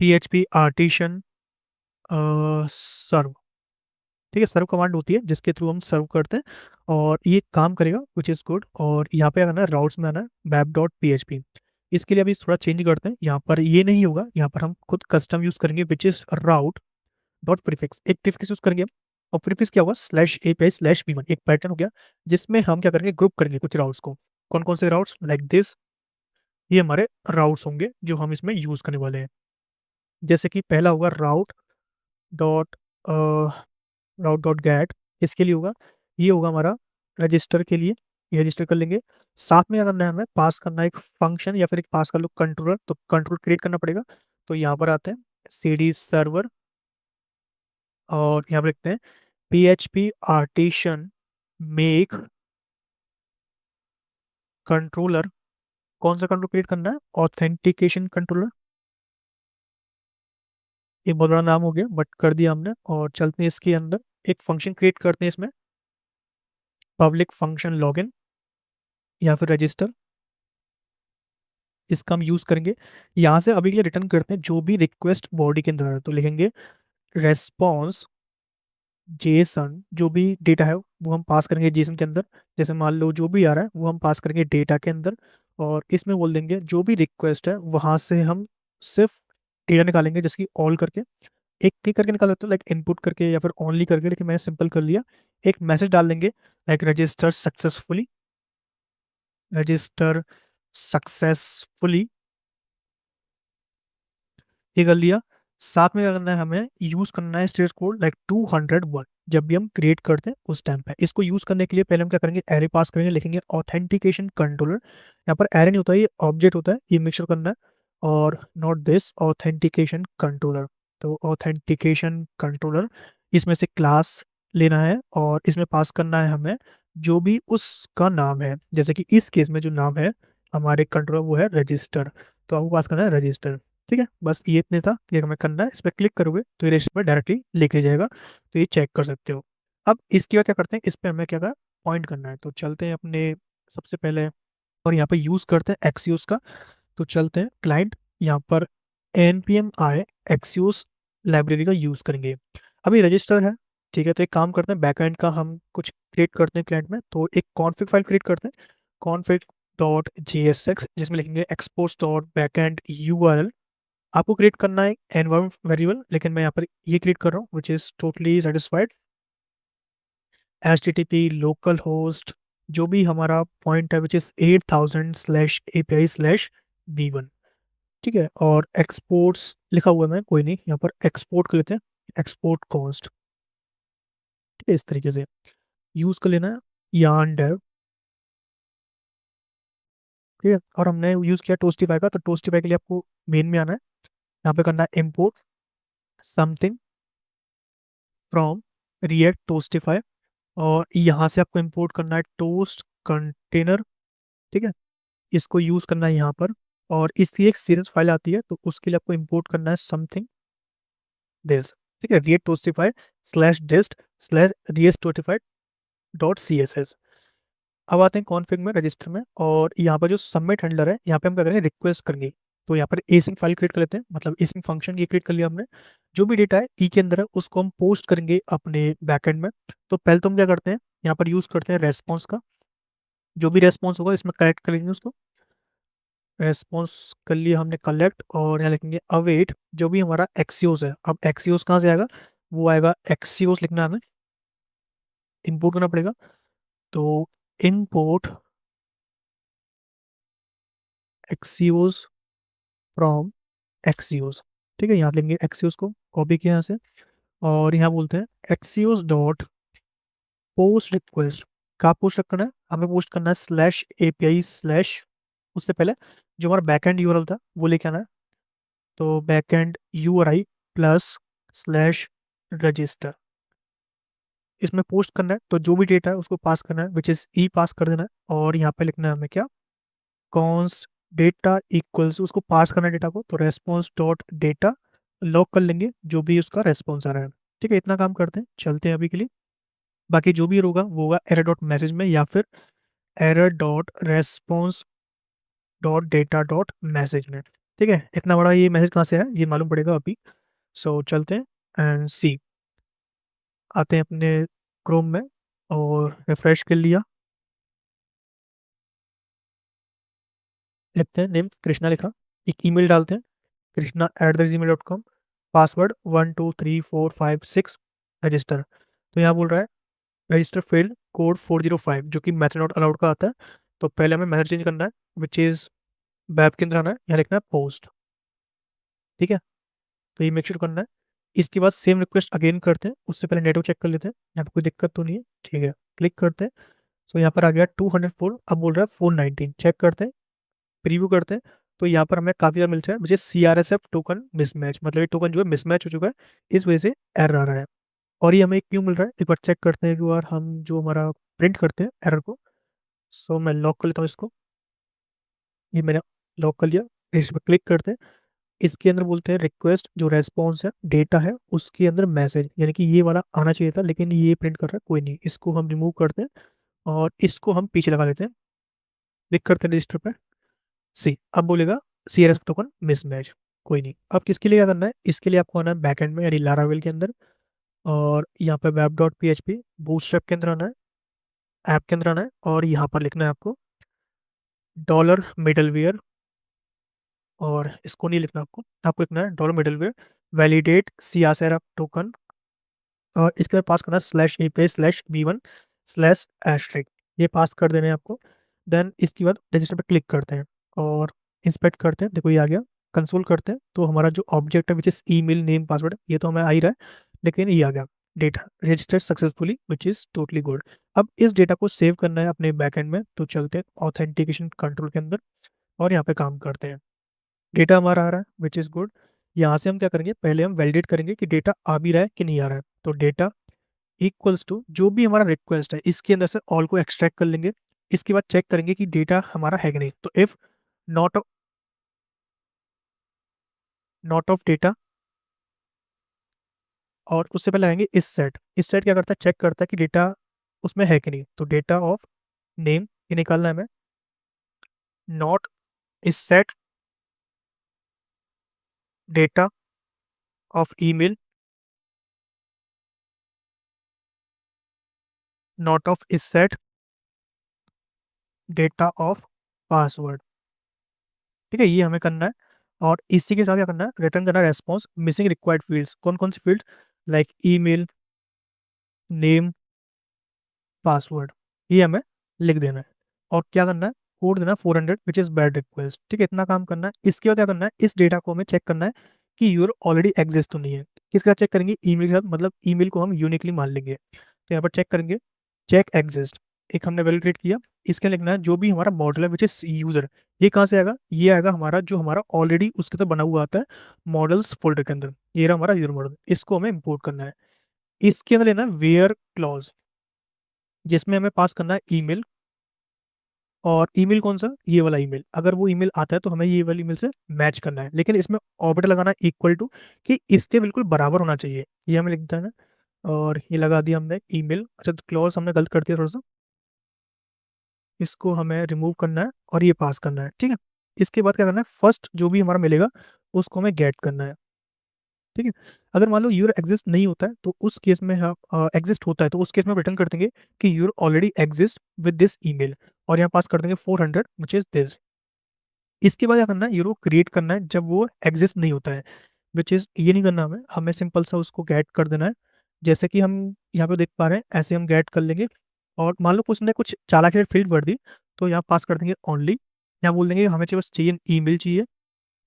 PHP आर्टिशन सर्व। ठीक है, सर्व कमांड होती है जिसके थ्रू हम सर्व करते हैं, और ये काम करेगा विच इज गुड। और यहाँ पे आना है राउट्स में, आना है web.php। इसके लिए अभी थोड़ा चेंज करते हैं, यहाँ पर ये नहीं होगा, यहाँ पर हम खुद कस्टम यूज करेंगे which is route dot prefix, एक प्रीफिक्स यूज करेंगे। और प्रीफिक्स क्या होगा, /API/v1, एक पैटर्न हो गया जिसमें हम क्या करेंगे, ग्रुप करेंगे कुछ राउट्स को। कौन कौन से राउट्स, लाइक दिस, ये हमारे राउट्स होंगे जो हम इसमें यूज करने वाले हैं। जैसे कि पहला होगा डॉट राउट डॉट गेट, इसके लिए होगा, ये होगा हमारा रजिस्टर के लिए, ये रजिस्टर कर लेंगे। साथ में क्या करना है, हमें पास करना है एक फंक्शन, या फिर एक पास कर लो कंट्रोलर, तो कंट्रोल क्रिएट करना पड़ेगा। तो यहाँ पर आते हैं CD सर्वर, और यहाँ पर लिखते हैं PHP आर्टिशन मेक कंट्रोलर। कौन सा कंट्रोल क्रिएट करना है, ऑथेंटिकेशन कंट्रोलर। एक बहुत बड़ा नाम हो गया बट कर दिया हमने, और चलते हैं इसके अंदर एक फंक्शन क्रिएट करते हैं इसमें, पब्लिक फंक्शन लॉगिन या फिर रजिस्टर, इसका हम यूज करेंगे। यहाँ से अभी के लिए रिटर्न करते हैं जो भी रिक्वेस्ट बॉडी के अंदर है, तो लिखेंगे रेस्पॉन्स जेसन, जो भी डेटा है वो हम पास करेंगे जेसन के अंदर। जैसे मान लो जो भी आ रहा है वो हम पास करेंगे डेटा के अंदर, और इसमें बोल देंगे जो भी रिक्वेस्ट है वहां से हम सिर्फ डेटा निकालेंगे, जैसे कि ऑल करके, एक क्लिक करके निकाल सकते हो लाइक इनपुट करके या फिर ऑनली करके, लेकिन मैंने सिंपल कर लिया। एक मैसेज डाल देंगे like register successfully, register successfully, ये कर लिया। साथ में क्या करना है, हमें यूज करना है स्टेट कोड लाइक 201, जब भी हम क्रिएट करते हैं उस टाइम पे। इसको यूज करने के लिए पहले हम क्या करेंगे, एरे पास करेंगे, लिखेंगे ऑथेंटिकेशन कंट्रोलर। यहाँ पर एरे नहीं होता है, ये ऑब्जेक्ट होता है, ये मेक श्योर करना है। और नॉट दिस ऑथेंटिकेशन कंट्रोलर, तो ऑथेंटिकेशन कंट्रोलर, इसमें से क्लास लेना है, और इसमें पास करना है हमें जो भी उसका नाम है। जैसे कि इस केस में जो नाम है हमारे कंट्रोलर वो है रजिस्टर, तो आपको पास करना है रजिस्टर। ठीक है, बस ये इतने था, ये हमें करना है। इस पर क्लिक करोगे तो ये रजिस्टर पर डायरेक्टली लेके जाएगा, तो ये चेक कर सकते हो। अब इसके बाद क्या करते हैं, इस पे हमें क्या करना पॉइंट करना है, तो चलते हैं अपने सबसे पहले, और यहाँ पे यूज करते हैं एक्सियोस का। तो चलते हैं क्लाइंट, यहाँ पर npm i एक्सियोस लाइब्रेरी का यूज करेंगे। अभी रजिस्टर है, ठीक है, तो एक काम करते हैं बैकएंड का हम कुछ क्रिएट करते हैं क्लाइंट में, तो एक कॉन्फ़िग फाइल क्रिएट करते हैं, कॉन्फ़िग डॉट JSX, जिसमें लिखेंगे एक्सपोर्ट्स डॉट बैकएंड URL। आपको क्रिएट करना है एनवायरमेंट वेरिएबल, लेकिन मैं यहाँ पर ये क्रिएट कर रहा हूँ which is totally satisfied, HTTP local host, जो भी हमारा पॉइंट है विच इज 8000/API/v1। ठीक है, और एक्सपोर्ट्स लिखा हुआ है, मैं कोई नहीं, यहाँ पर एक्सपोर्ट कर लेते हैं, एक्सपोर्ट कॉस्ट। ठीक है, इस तरीके से यूज कर लेना है yarn dev। ठीक है, और हमने यूज किया टोस्टिफाई का, तो टोस्टिफाई के लिए आपको मेन में आना है, यहाँ पे करना है इम्पोर्ट समथिंग फ्रॉम रिएक्ट टोस्टिफाई, और यहाँ से आपको इंपोर्ट करना है टोस्ट कंटेनर। ठीक है, इसको यूज करना है यहाँ पर, और इसकी एक सीरीज फाइल आती है, तो उसके लिए आपको इंपोर्ट करना है समथिंग दिस। ठीक है, React Toastify /dist/react dot C S S. अब आते हैं कॉन्फ़िग में, रजिस्टर में, और यहाँ पर जो सबमिट हैंडलर है, यहाँ पे हम क्या करेंगे, रिक्वेस्ट करेंगे। तो यहाँ पर एसिंक फाइल क्रिएट कर लेते हैं, मतलब एसिंक फंक्शन ये क्रिएट कर लिया हमने। जो भी डेटा है ई के अंदर है उसको हम पोस्ट करेंगे अपने बैकएंड में। तो पहले तो हम क्या करते हैं, यहाँ पर यूज करते हैं रेस्पॉन्स का। जो भी रेस्पॉन्स होगा इसमें कलेक्ट करेंगे उसको। रेस्पॉन्स कर लिया हमने कलेक्ट, और यहाँ लिखेंगे अवेट जो भी हमारा एक्सियोस है। अब एक्सियोस कहाँ से आएगा, वो आएगा एक्सियोस लिखना है हमें, इम्पोर्ट करना पड़ेगा। तो इम्पोर्ट एक्सियोस फ्रॉम एक्सियोस। ठीक है, यहाँ लेंगे एक्सियोस को, कॉपी किया यहाँ से, और यहाँ बोलते हैं एक्सियोस डॉट पोस्ट रिक्वेस्ट। कहाँ पोस्ट करना है, हमें पोस्ट करना है स्लैश एपीआई स्लैश, उससे पहले जो हमारा बैकएंड यूआरएल था वो लेके आना है। तो backend URI plus slash register, इसमें पोस्ट करना है। तो जो भी डेटा है उसको पास करना है, विच इज ई पास कर देना है, और यहाँ पे लिखना है हमें क्या, कॉन्स्ट डेटा इक्वल्स, उसको पास करना है डेटा को। तो रेस्पॉन्स डॉट डेटा लॉग कर लेंगे जो भी उसका रेस्पॉन्स आ रहा है। ठीक है, इतना काम करते हैं, चलते हैं अभी के लिए। बाकी जो भी होगा वो होगा एरर डॉट मैसेज में, या फिर error dot response dot data dot message में। ठीक है, इतना बड़ा ये मैसेज कहाँ से है ये मालूम पड़ेगा अभी। सो चलते हैं एंड सी, आते हैं अपने क्रोम में, और रिफ्रेश कर लिया। लिखते हैं नेम कृष्णा लिखा, एक ईमेल डालते हैं, krishna@gmail.com, पासवर्ड 123456, रजिस्टर। तो यहाँ बोल रहा है रजिस्टर फेल्ड, कोड 405, जो कि मेथड नॉट अलाउड का आता है। तो पहले हमें मेथड चेंज करना है, विच इज बैप के अंदर आना है, यहाँ लिखना है पोस्ट। ठीक है, तो ये मेक श्योर करना है। इसके बाद सेम रिक्वेस्ट अगेन करते हैं, उससे पहले नेटवर्क चेक कर लेते हैं यहाँ पे कोई दिक्कत तो नहीं है। ठीक है, क्लिक करते हैं। सो यहाँ पर आ गया 204, अब बोल रहा है 419, चेक करते हैं, प्रीव्यू करते हैं। तो यहाँ पर हमें काफी बार मिलता है मुझे CRSF टोकन मिसमैच, मतलब ये टोकन जो है मिसमैच हो चुका है, इस वजह से एरर आ रहा है। और ये हमें क्यों मिल रहा है, एक बार चेक करते हैं, एक बार हम जो हमारा प्रिंट करते हैं एरर को। सो मैं लॉक कर लेता हूँ इसको, ये मैंने लॉक कर लिया। इस पर क्लिक करते हैं, इसके अंदर बोलते हैं रिक्वेस्ट जो रेस्पॉन्स है डेटा है उसके अंदर मैसेज, यानी कि ये वाला आना चाहिए था, लेकिन ये प्रिंट कर रहा है, कोई नहीं, इसको हम रिमूव करते हैं और इसको हम पीछे लगा लेते हैं। क्लिक करते हैं रजिस्टर पे, सी अब बोलेगा CRSF टोकन मिसमैच, कोई नहीं। अब किसके लिए क्या करना है, इसके लिए आपको आना है बैकएंड में, यानी लारावेल के अंदर, और यहाँ पे वेब डॉट PHP बूटस्ट्रैप के अंदर आना है, ऐप के अंदर आना है, और यहाँ पर लिखना है आपको डॉलर मिडलवेयर, और इसको नहीं लिखना आपको, आपको लिखना है dollar middleware validate CRSF token, और इसके बाद पास करना slash API slash B1 slash asterisk, ये पास कर देने हैं आपको। देन इसके बाद रजिस्टर पे क्लिक करते हैं और इंस्पेक्ट करते हैं, देखो ये आ गया। कंसोल करते हैं तो हमारा जो ऑब्जेक्ट है which is email name password, ये तो हमें आ ही रहा है, लेकिन ये आ गया data registered successfully, which is totally good. अब इस डेटा को सेव करना है अपने बैकएंड में, तो चलते हैं ऑथेंटिकेशन कंट्रोल के अंदर, और यहाँ पे काम करते हैं। डेटा हमारा आ रहा है विच इज गुड। यहाँ से हम क्या करेंगे, पहले हम वैलिडेट करेंगे कि डेटा आ भी रहा है कि नहीं आ रहा है। तो डेटा इक्वल्स टू जो भी हमारा रिक्वेस्ट है इसके अंदर से ऑल को एक्सट्रैक्ट कर लेंगे। इसके बाद चेक करेंगे कि डेटा हमारा है कि नहीं। तो if not not of data, और उससे पहले आएंगे इस सेट क्या करता है, चेक करता है कि डेटा उसमें है कि नहीं। तो डेटा ऑफ नेम ये निकालना है हमें, नॉट इस set data of email, not of इस सेट डेटा ऑफ पासवर्ड। ठीक है, ये हमें करना है। और इसी के साथ क्या करना है, रिटर्न करना है रेस्पॉन्स मिसिंग रिक्वायर्ड फील्ड्स, कौन कौन सी field, like email name password, ये हमें लिख देना है। और क्या करना है, कोड देना 400 विच इज बैड रिक्वेस्ट। ठीक है, इतना काम करना है। इसके बाद क्या करना है, इस डेटा को हमें चेक करना है कि यूर ऑलरेडी एग्जिस्ट तो नहीं है। किसके साथ चेक करेंगे, ईमेल के साथ, मतलब ईमेल को हम यूनिकली मान लेंगे। तो यहाँ पर चेक करेंगे, चेक एग्जिस्ट, एक हमने वैल्यू क्रिएट किया। इसके लिखना है जो भी हमारा मॉडल है विच इज यूजर, ये कहाँ से आएगा, ये आएगा हमारा जो हमारा ऑलरेडी उसके अंदर बना हुआ आता है मॉडल्स फोल्डर के अंदर, ये रहा हमारा यूजर मॉडल, इसको हमें इंपोर्ट करना है। इसके अंदर लेना है वेयर क्लॉज, जिसमें हमें पास करना है ईमेल, और ईमेल कौन सा, ये वाला ईमेल, अगर वो ईमेल आता है तो हमें ये वाली ईमेल से मैच करना है, लेकिन इसमें ऑर्बिटल लगाना है इक्वल टू, कि इसके बिल्कुल बराबर होना चाहिए, ये हमें लिख देना है। और ये लगा दिया हमने ईमेल। अच्छा, तो क्लॉज हमने गलत कर दिया थोड़ा सा, इसको हमें रिमूव करना है और ये पास करना है, ठीक है। इसके बाद क्या करना है, फर्स्ट जो भी हमारा मिलेगा उसको हमें गेट करना है, ठीक है। अगर मान लो यूर एग्जिस्ट नहीं होता है तो उस केस में हम एग्जिस्ट होता है तो उस केस में रिटर्न कर देंगे कि your already exist with this email, और यहाँ पास कर देंगे 400 विच इज दिस। इसके बाद क्या करना है, यूरो क्रिएट करना है जब वो एग्जिस्ट नहीं होता है, विच इज ये नहीं करना हमें, सिंपल सा उसको गेट कर देना है। जैसे कि हम यहाँ पे देख पा रहे हैं, ऐसे हम गेट कर लेंगे। और मान लो कुछ ने कुछ चालाकी फील्ड भर दी, तो यहाँ पास कर देंगे ओनली। यहाँ बोल देंगे हमें चाहिए बस चाहिए ईमेल चाहिए,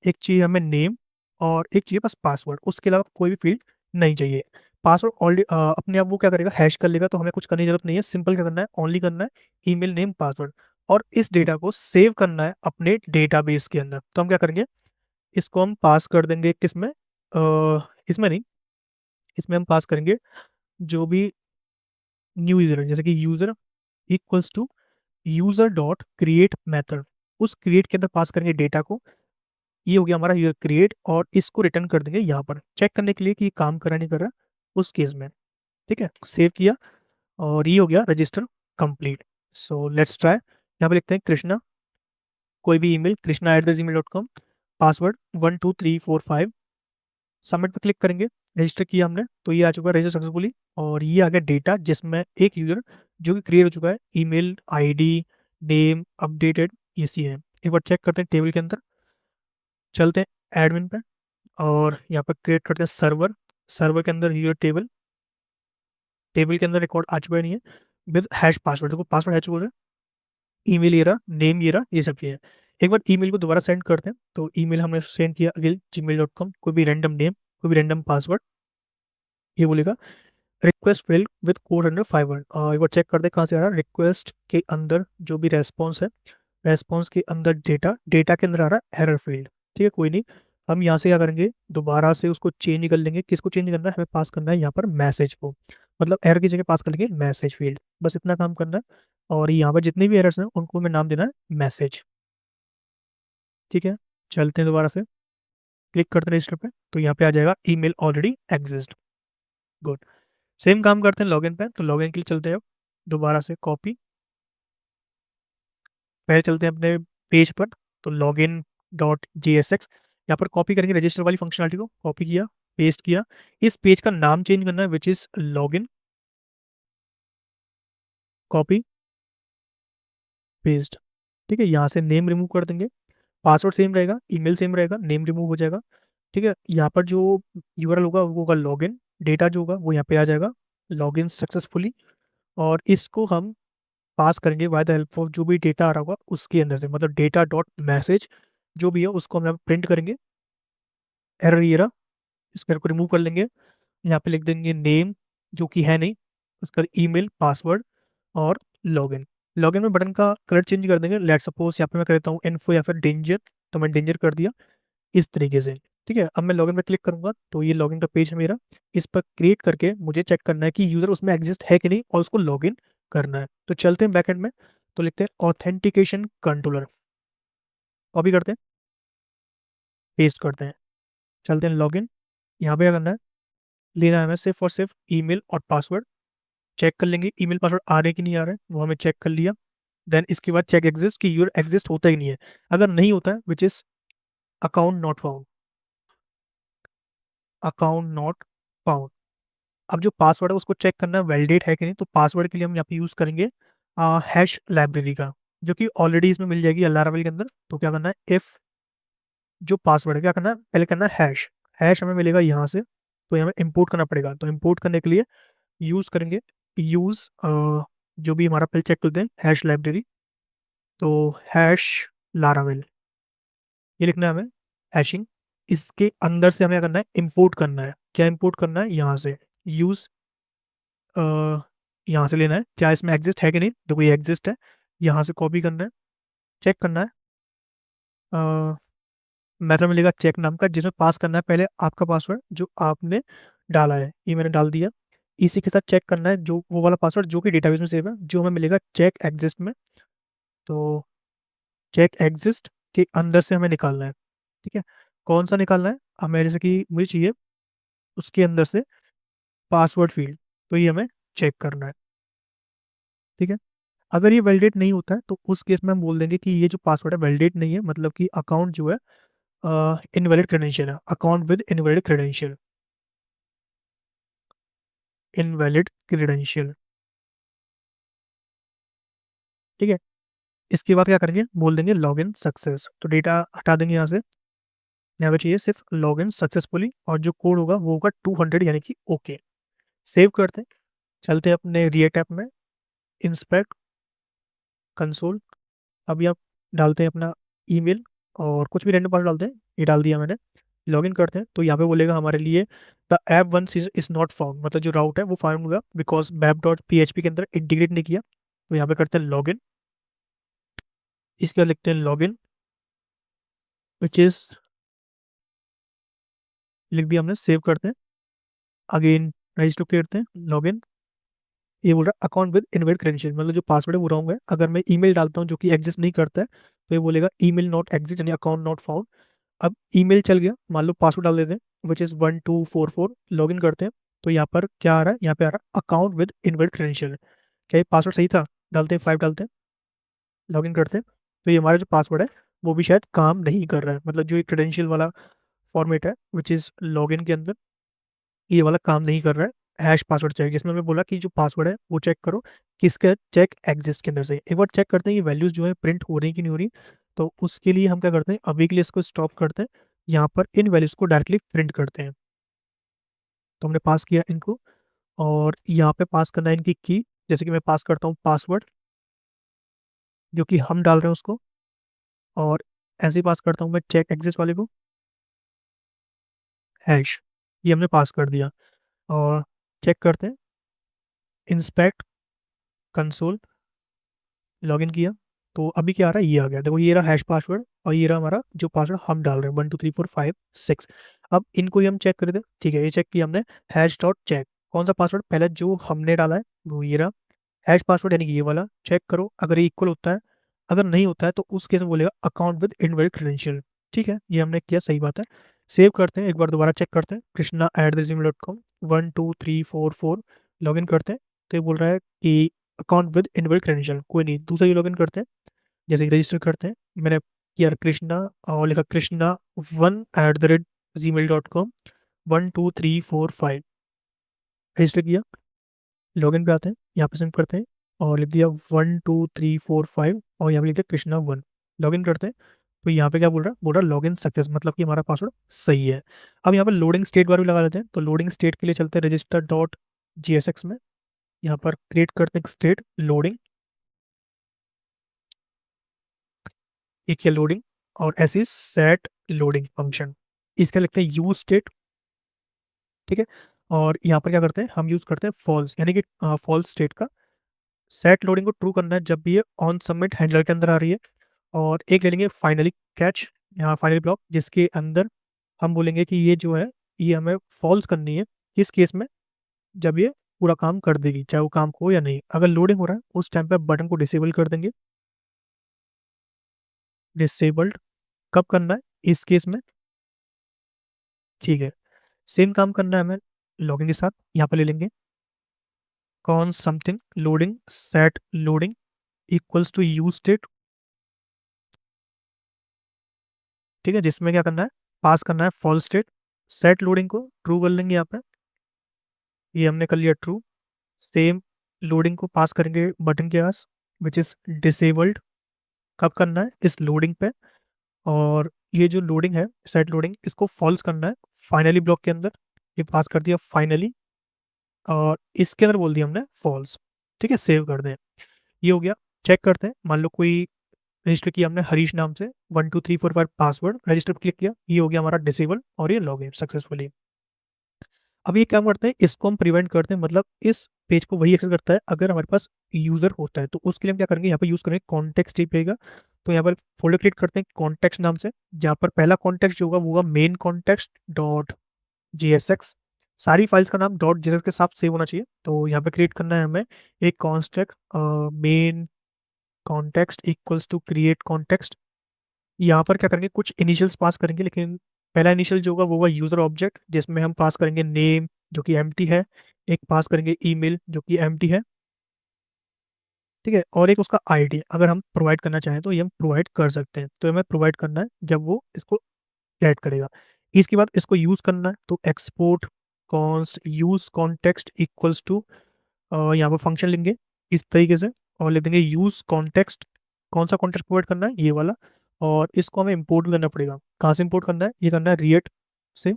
एक चाहिए हमें नेम, और एक चाहिए बस पासवर्ड, उसके अलावा कोई भी फील्ड नहीं चाहिए। पासवर्ड ऑलरेडी अपने आप वो क्या करेगा, हैश कर लेगा, तो हमें कुछ करने की जरूरत नहीं है। सिंपल क्या करना है, ओनली करना है ईमेल नेम पासवर्ड, और इस डेटा को सेव करना है अपने डेटाबेस के अंदर। तो हम क्या करेंगे, इसको हम पास कर देंगे किसमें, इसमें नहीं, इसमें हम पास करेंगे जो भी न्यू यूजर है, जैसे कि user equals to user dot create method, उस क्रिएट के अंदर पास करेंगे डेटा को। ये हो गया हमारा यूजर क्रिएट, और इसको रिटर्न कर देंगे यहाँ पर चेक करने के लिए कि ये काम कर रहा नहीं कर रहा उस केस में, ठीक है। सेव किया, और ये हो गया register complete. So let's try, यहाँ पे लिखते हैं कृष्णा, कोई भी ईमेल krishna@gmail.com, पासवर्ड 12345, सबमिट पे क्लिक करेंगे। रजिस्टर किया हमने तो ये आ चुका है रजिस्टर सक्सेसफुली, और ये आ गया डेटा जिसमें एक यूजर जो कि क्रिएट हो चुका है, ईमेल आईडी नेम अपडेटेड, ये सी है। एक बार चेक करते हैं टेबल के अंदर, चलते हैं एडमिन पे, और यहाँ पर क्रिएट करते हैं सर्वर। सर्वर के अंदर यूजर टेबल, टेबल के अंदर रिकॉर्ड आ चुका है नहीं है, विद हैश पासवर्ड, देखो पासवर्ड है चुका है, ईमेल ये रहा, नेम ये रहा, ये सब चीज़ें। एक बार ईमेल को दोबारा सेंड करते हैं, तो ईमेल हमने सेंड किया अगेन gmail.com, कोई भी रैंडम नेम, कोई भी रैंडम पासवर्ड, ये बोलेगा request failed with code under 500। एक बार चेक कर दे कहाँ से आ रहा है, रिक्वेस्ट के अंदर जो भी रेस्पॉन्स है, रेस्पॉन्स के अंदर डेटा, डेटा के अंदर आ रहा है एरर फील्ड, ठीक है। कोई नहीं, हम यहाँ से क्या करेंगे, दोबारा से उसको चेंज कर लेंगे। किसको चेंज करना है, हमें पास करना है यहाँ पर मैसेज को, मतलब एरर की जगह पास कर लेंगे मैसेज फील्ड, बस इतना काम करना है। और यहाँ पर जितने भी एरर्स हैं उनको हमें नाम देना है मैसेज, ठीक है। चलते हैं दोबारा से, क्लिक करते हैं रजिस्टर पे, तो यहाँ पे आ जाएगा email already exist, good. Same काम करते हैं लॉगिन पे, तो लॉगिन के लिए चलते हैं अब दोबारा से कॉपी, पहले चलते हैं अपने पेज पर, तो login dot J S x, यहाँ पर कॉपी करेंगे रजिस्टर वाली फंक्शनलिटी को, कॉपी किया पेस्ट किया। इस पेज का नाम चेंज करना है which is login, copy paste, ठीक है। यहाँ से नेम रिमूव कर देंगे, पासवर्ड सेम रहेगा, ईमेल सेम रहेगा, नेम रिमूव हो जाएगा, ठीक है। यहाँ पर जो यूआरएल होगा वो होगा लॉगिन, डेटा जो होगा वो यहाँ पे आ जाएगा लॉगिन सक्सेसफुली, और इसको हम पास करेंगे बाय द हेल्प ऑफ जो भी डेटा आ रहा होगा उसके अंदर से, मतलब डेटा डॉट मैसेज जो भी है उसको हम यहाँ प्रिंट करेंगे। एरर ये रहा, इसको रिमूव कर लेंगे, यहाँ पे लिख देंगे नेम जो कि है नहीं, उसका ईमेल पासवर्ड और लॉगिन। लॉगिन में बटन का कलर चेंज कर देंगे, लेट सपोज यहाँ पे मैं कर देता हूँ इन्फो या फिर डेंजर, तो मैं डेंजर कर दिया इस तरीके से, ठीक है। अब मैं लॉगिन पे क्लिक करूंगा तो ये लॉगिन का पेज है मेरा, इस पर क्रिएट करके मुझे चेक करना है कि यूजर उसमें एग्जिस्ट है कि नहीं, और उसको लॉगिन करना है। तो चलते हैं बैकएंड में, तो लिखते हैं ऑथेंटिकेशन कंट्रोलर, कॉपी करते हैं पेस्ट करते हैं, चलते हैं लॉगिन। यहाँ पे क्या करना है, लेना है हमें सिर्फ और सिर्फ ईमेल और पासवर्ड, चेक कर लेंगे ईमेल पासवर्ड आ रहे कि नहीं आ रहे, वो हमें चेक कर लिया। देन इसके बाद चेक एग्जिस्ट कि यूजर एग्जिस्ट होता ही नहीं है, अगर नहीं होता है which is account not found, account not found. अब जो पासवर्ड है उसको चेक करना है वैलिडेट है कि नहीं, तो पासवर्ड के लिए हम यहाँ पे यूज करेंगे हैश लाइब्रेरी का, जो कि ऑलरेडी इसमें मिल जाएगी लारावेल के अंदर। तो क्या करना है, इफ जो पासवर्ड है क्या करना है, पहले करना है हैश, हैश हमें मिलेगा यहाँ से, तो हमें इंपोर्ट करना पड़ेगा। तो इंपोर्ट करने के लिए यूज करेंगे, यूज जो भी हमारा, पहले चेक करते हैं हैश लाइब्रेरी, तो हैश लारावेल ये लिखना है हमें, हैशिंग। इसके अंदर से हमें क्या करना है, इंपोर्ट करना है। क्या इंपोर्ट करना है, यहाँ से यूज, यहाँ से लेना है क्या इसमें एग्जिस्ट है कि नहीं, देखो ये एग्जिस्ट है, यहाँ से कॉपी करना है, चेक करना है, मेथड मिलेगा चेक नाम का, जिसमें पास करना है पहले आपका पासवर्ड जो आपने डाला है, ये मैंने डाल दिया। इसी के साथ चेक करना है जो वो वाला पासवर्ड जो कि डेटाबेस में सेव है, जो हमें मिलेगा चेक एग्जिस्ट में। तो चेक एग्जिस्ट के अंदर से हमें निकालना है, ठीक है। कौन सा निकालना है हमें, जैसे कि मुझे चाहिए उसके अंदर से पासवर्ड फील्ड, तो ये हमें चेक करना है। ठीक है, अगर ये वैलिडेट नहीं होता है तो उस केस में हम बोल देंगे कि ये जो पासवर्ड है वैलिडेट नहीं है, मतलब कि अकाउंट जो है इनवैलिड क्रेडेंशियल है, account with invalid credential, invalid credential. ठीक है, इसके बाद क्या करेंगे, बोल देंगे लॉग इन सक्सेस, तो डेटा हटा देंगे यहाँ से। यहाँ पे चाहिए सिर्फ लॉग इन सक्सेसफुली, और जो कोड होगा वो होगा 200, यानी कि ओके। सेव करते हैं, चलते हैं अपने रिएक्ट ऐप में, इंस्पेक्ट कंसोल। अभी आप डालते हैं अपना ईमेल और कुछ भी रैंडम पासवर्ड डालते हैं, ये डाल दिया मैंने। लॉगिन करते हैं तो यहाँ पे बोलेगा हमारे लिए the app once is not found, मतलब जो राउट है वो फाउंड होगा because map dot P H P के अंदर इंटीग्रेट नहीं किया। तो यहाँ पे करते हैं लॉगिन, इसके बाद लिखते हैं लॉगिन विच इज, लिख दिया हमने, सेव करते हैं, अगेन रजिस्टर करते हैं, लॉगिन। ये बोल रहा है अकाउंट विद इनवैलिड क्रेडेंशियल, मतलब जो पासवर्ड है वो रॉन्ग है। अगर मैं ईमेल डालता हूँ जो कि एग्जिस्ट नहीं करता है तो ये बोलेगा ईमेल नॉट एग्जिस्ट, यानी अकाउंट नॉट फाउंड। अब ईमेल चल गया, मान लो पासवर्ड डाल देते हैं विच इज 1244, लॉगिन करते हैं। तो यहाँ पर क्या आ रहा है, यहाँ पे आ रहा है अकाउंट विद इनवैलिड क्रेडेंशियल। क्या ये पासवर्ड सही था, डालते हैं 5, डालते हैं, लॉगिन करते हैं। तो ये हमारा जो पासवर्ड है वो भी शायद काम नहीं कर रहा है, मतलब जो ये क्रेडेंशियल वाला फॉर्मेट है विच इज लॉगिन के अंदर, ये वाला काम नहीं कर रहा है। हैश पासवर्ड चेक, जिसमें मैं बोला कि जो पासवर्ड है वो चेक करो किसका चेक एग्जिस्ट के अंदर से, एक बार चेक करते हैं ये वैल्यूज जो है प्रिंट हो रही कि नहीं हो रही। तो उसके लिए हम क्या करते हैं, अभी के लिए इसको स्टॉप करते हैं, यहाँ पर इन वैल्यूज को डायरेक्टली प्रिंट करते हैं। तो हमने पास किया इनको, और यहाँ पे पास करना है इनकी की, जैसे कि मैं पास करता हूँ पासवर्ड जो कि हम डाल रहे हैं उसको, और ऐसे ही पास करता हूँ मैं चेक एग्जिस्ट वाले को, हैश, ये हमने पास कर दिया। और चेक करते हैं, इंस्पेक्ट कंसोल, लॉगिन किया। तो अभी क्या आ रहा है, ये आ गया, देखो ये रहा हैश पासवर्ड, और ये रहा हमारा जो पासवर्ड हम डाल रहे हैं 123456। अब इनको ही हम चेक कर दें, ठीक है, ये चेक किया हमने, हैश डॉट चेक, कौन सा पासवर्ड पहले जो हमने डाला है वो ये रहा, हैश पासवर्ड यानी कि ये वाला, चेक करो अगर ये इक्वल होता है। अगर नहीं होता है तो उस केस में बोलेगा अकाउंट विद इनवैलिड क्रेडेंशियल। ठीक है, ये हमने किया, सही बात है। सेव करते हैं, एक बार दोबारा चेक करते हैं, krishna@gmail.com 12344, लॉग इन करते हैं। तो ये बोल रहा है कि अकाउंट विद इनवैलिड क्रेडेंशियल, कोई नहीं, दूसरा ही लॉग इन करते हैं, जैसे कि रजिस्टर करते हैं। मैंने किया कृष्णा, और लिखा krishna1@gmail.com 12345, रजिस्टर किया, लॉगिन पे आते हैं, यहाँ पे सेंड करते हैं, और लिख दिया 12345, और यहाँ पे लिख दिया कृष्णा 1, लॉगिन करते हैं। तो यहाँ पे क्या बोल रहा है लॉगिन सक्सेस, मतलब कि हमारा पासवर्ड सही है। अब यहाँ पे लोडिंग स्टेट बार भी लगा लेते हैं, तो लोडिंग स्टेट के लिए चलते हैं register dot G S x में, यहाँ पर क्रिएट करते हैं स्टेट लोडिंग, एक है लोडिंग, और ऐसे सेट लोडिंग फंक्शन, इसके लिखते हैं यूज स्टेट। ठीक है, और यहाँ पर क्या करते हैं, हम यूज करते हैं फॉल्स, यानी कि फॉल्स स्टेट का सेट लोडिंग को ट्रू करना है जब भी ये ऑन सबमिट हैंडलर के अंदर आ रही है। और एक ले लेंगे फाइनली कैच, यहाँ फाइनली ब्लॉक, जिसके अंदर हम बोलेंगे कि ये जो है ये हमें फॉल्स करनी है किस केस में, जब ये पूरा काम कर देगी, चाहे वो काम हो या नहीं। अगर लोडिंग हो रहा है उस टाइम पे बटन को डिसेबल कर देंगे, डिसेबल्ड कब करना है, इस केस में। ठीक है, सेम काम करना है हमें लॉगिन के साथ, यहाँ पे ले लेंगे कौन something loading set loading equals to use state. ठीक है, जिसमें क्या करना है, पास करना है फॉल्स स्टेट, सेट लोडिंग को ट्रू कर लेंगे यहाँ पे, ये हमने कर लिया ट्रू। सेम लोडिंग को पास करेंगे बटन के पास विच इज डिसेबल्ड, कब करना है, इस लोडिंग पे। और ये जो लोडिंग है सेट लोडिंग, इसको फॉल्स करना है फाइनली ब्लॉक के अंदर, ये पास कर दिया फाइनली, और इसके अंदर बोल दिया हमने फॉल्स। ठीक है, सेव कर दें, ये हो गया। चेक करते हैं, मान लो कोई रजिस्टर किया हमने हरीश नाम से, 12345 पासवर्ड, रजिस्टर क्लिक किया, ये हो गया हमारा डिसेबल, और ये लॉग इन सक्सेसफुली। अब ये क्या करते हैं, इसको हम प्रिवेंट करते हैं, मतलब इस पेज को वही एक्सेस करता है अगर हमारे पास यूजर होता है। तो उसके लिए हम क्या करेंगे, यहाँ पे यूज करेंगे कॉन्टेक्स्ट रहेगा। तो यहाँ पर फोल्डर क्रिएट करते हैं कॉन्टेक्स्ट नाम से, जहाँ पर पहला कॉन्टेक्स्ट जो होगा वो होगा main context dot G S x, सारी फाइल्स का नाम डॉट जी के साथ सेव होना चाहिए। तो यहाँ पे क्रिएट करना है हमें एक const main context equals to create context. यहाँ पर क्या करेंगे, कुछ इनिशियल्स पास करेंगे, लेकिन पहला इनिशियल जो होगा वो होगा यूजर ऑब्जेक्ट, जिसमें हम पास करेंगे नेम जो कि एम्प्टी है, एक पास करेंगे ईमेल जो कि एम्प्टी है, ठीक है, और एक उसका आईडी अगर हम प्रोवाइड करना चाहें तो ये हम प्रोवाइड कर सकते हैं। तो हमें प्रोवाइड करना है जब वो इसको ऐड करेगा। इसके बाद इसको यूज करना है, तो export const use context equals to, यहाँ पर फंक्शन लेंगे इस तरीके से और लिख देंगे यूज कॉन्टेक्स्ट। कौन सा कॉन्टेक्स्ट प्रोवाइड करना है, ये वाला। और इसको हमें इंपोर्ट भी करना पड़ेगा। कहाँ से इंपोर्ट करना है, ये करना है रिएट से,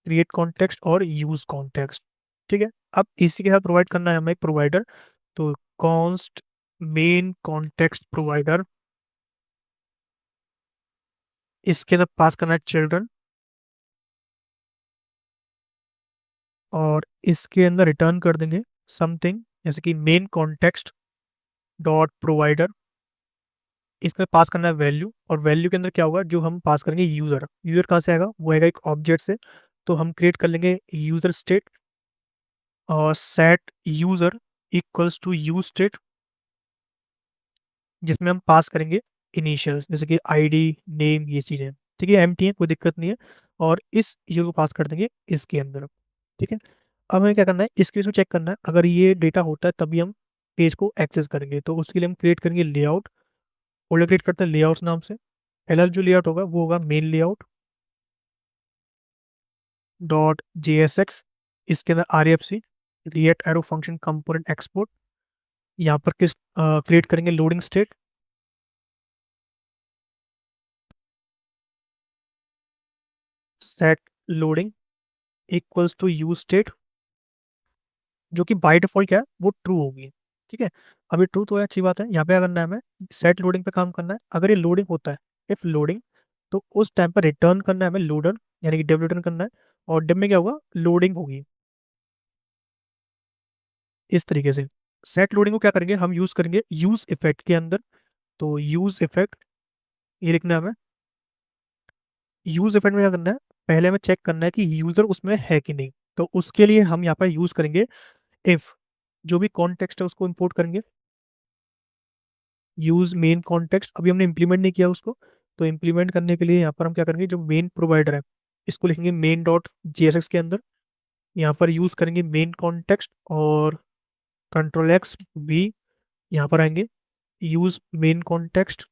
क्रिएट कॉन्टेक्स्ट और यूज कॉन्टेक्स्ट, ठीक है। अब इसी के साथ प्रोवाइड करना है हमें एक प्रोवाइडर, तो कॉन्स्ट मेन कॉन्टेक्स्ट प्रोवाइडर, इसके अंदर पास करना है चिल्ड्रन, और इसके अंदर रिटर्न कर देंगे समथिंग, जैसे कि मेन कॉन्टेक्स्ट डॉट प्रोवाइडर। इसमें पास करना है वैल्यू, और वैल्यू के अंदर क्या होगा, जो हम पास करेंगे यूजर। यूजर कहाँ से आएगा, वो आएगा एक ऑब्जेक्ट से। तो हम क्रिएट कर लेंगे यूजर स्टेट, और set user equals to use state, जिसमें हम पास करेंगे इनिशियल्स जैसे कि आईडी नेम ये चीज़ें, ठीक है, एम्प्टी है, कोई दिक्कत नहीं है। और इस ये को पास कर देंगे इसके अंदर, ठीक है। अब हमें क्या करना है, इस केस को चेक करना है, अगर ये डेटा होता है तभी हम पेज को एक्सेस करेंगे। तो उसके लिए हम क्रिएट करेंगे लेआउट, फोल्डर क्रिएट करते हैं लेआउट्स नाम से। पहला जो लेआउट होगा वो होगा main layout dot J S X, इसके अंदर R F C react arrow function component export. यहाँ पर किस क्रिएट करेंगे loading state, set loading equals to use state, जो कि बाय डिफॉल्ट क्या है, वो ट्रू होगी, ठीक है। अभी ट्रू तो है, अच्छी बात है। यहाँ पे क्या करना है हमें, सेट लोडिंग पे काम करना है। अगर ये लोडिंग होता है, इफ लोडिंग, तो उस टाइम पर रिटर्न करना है हमें लोडर, यानी कि डेव रिटर्न करना है। और डेव में क्या होगा, लोडिंग होगी इस तरीके से। सेट लोडिंग को क्या करेंगे, हम यूज करेंगे यूज इफेक्ट के अंदर। तो यूज इफेक्ट ये लिखना है हमें। यूज इफेक्ट में क्या करना है, पहले हमें चेक करना है कि यूजर उसमें है कि नहीं। तो उसके लिए हम यहाँ पर यूज करेंगे इफ, जो भी कॉन्टेक्स्ट है उसको इंपोर्ट करेंगे, यूज मेन कॉन्टेक्स्ट। अभी हमने इंप्लीमेंट नहीं किया उसको, तो इंप्लीमेंट करने के लिए यहाँ पर हम क्या करेंगे, जो मेन प्रोवाइडर है इसको लिखेंगे मेन डॉट जीएसएक्स के अंदर। यहाँ पर यूज करेंगे मेन कॉन्टेक्स्ट, और कंट्रोल एक्स भी यहाँ पर आएंगे, यूज मेन कॉन्टेक्स्ट।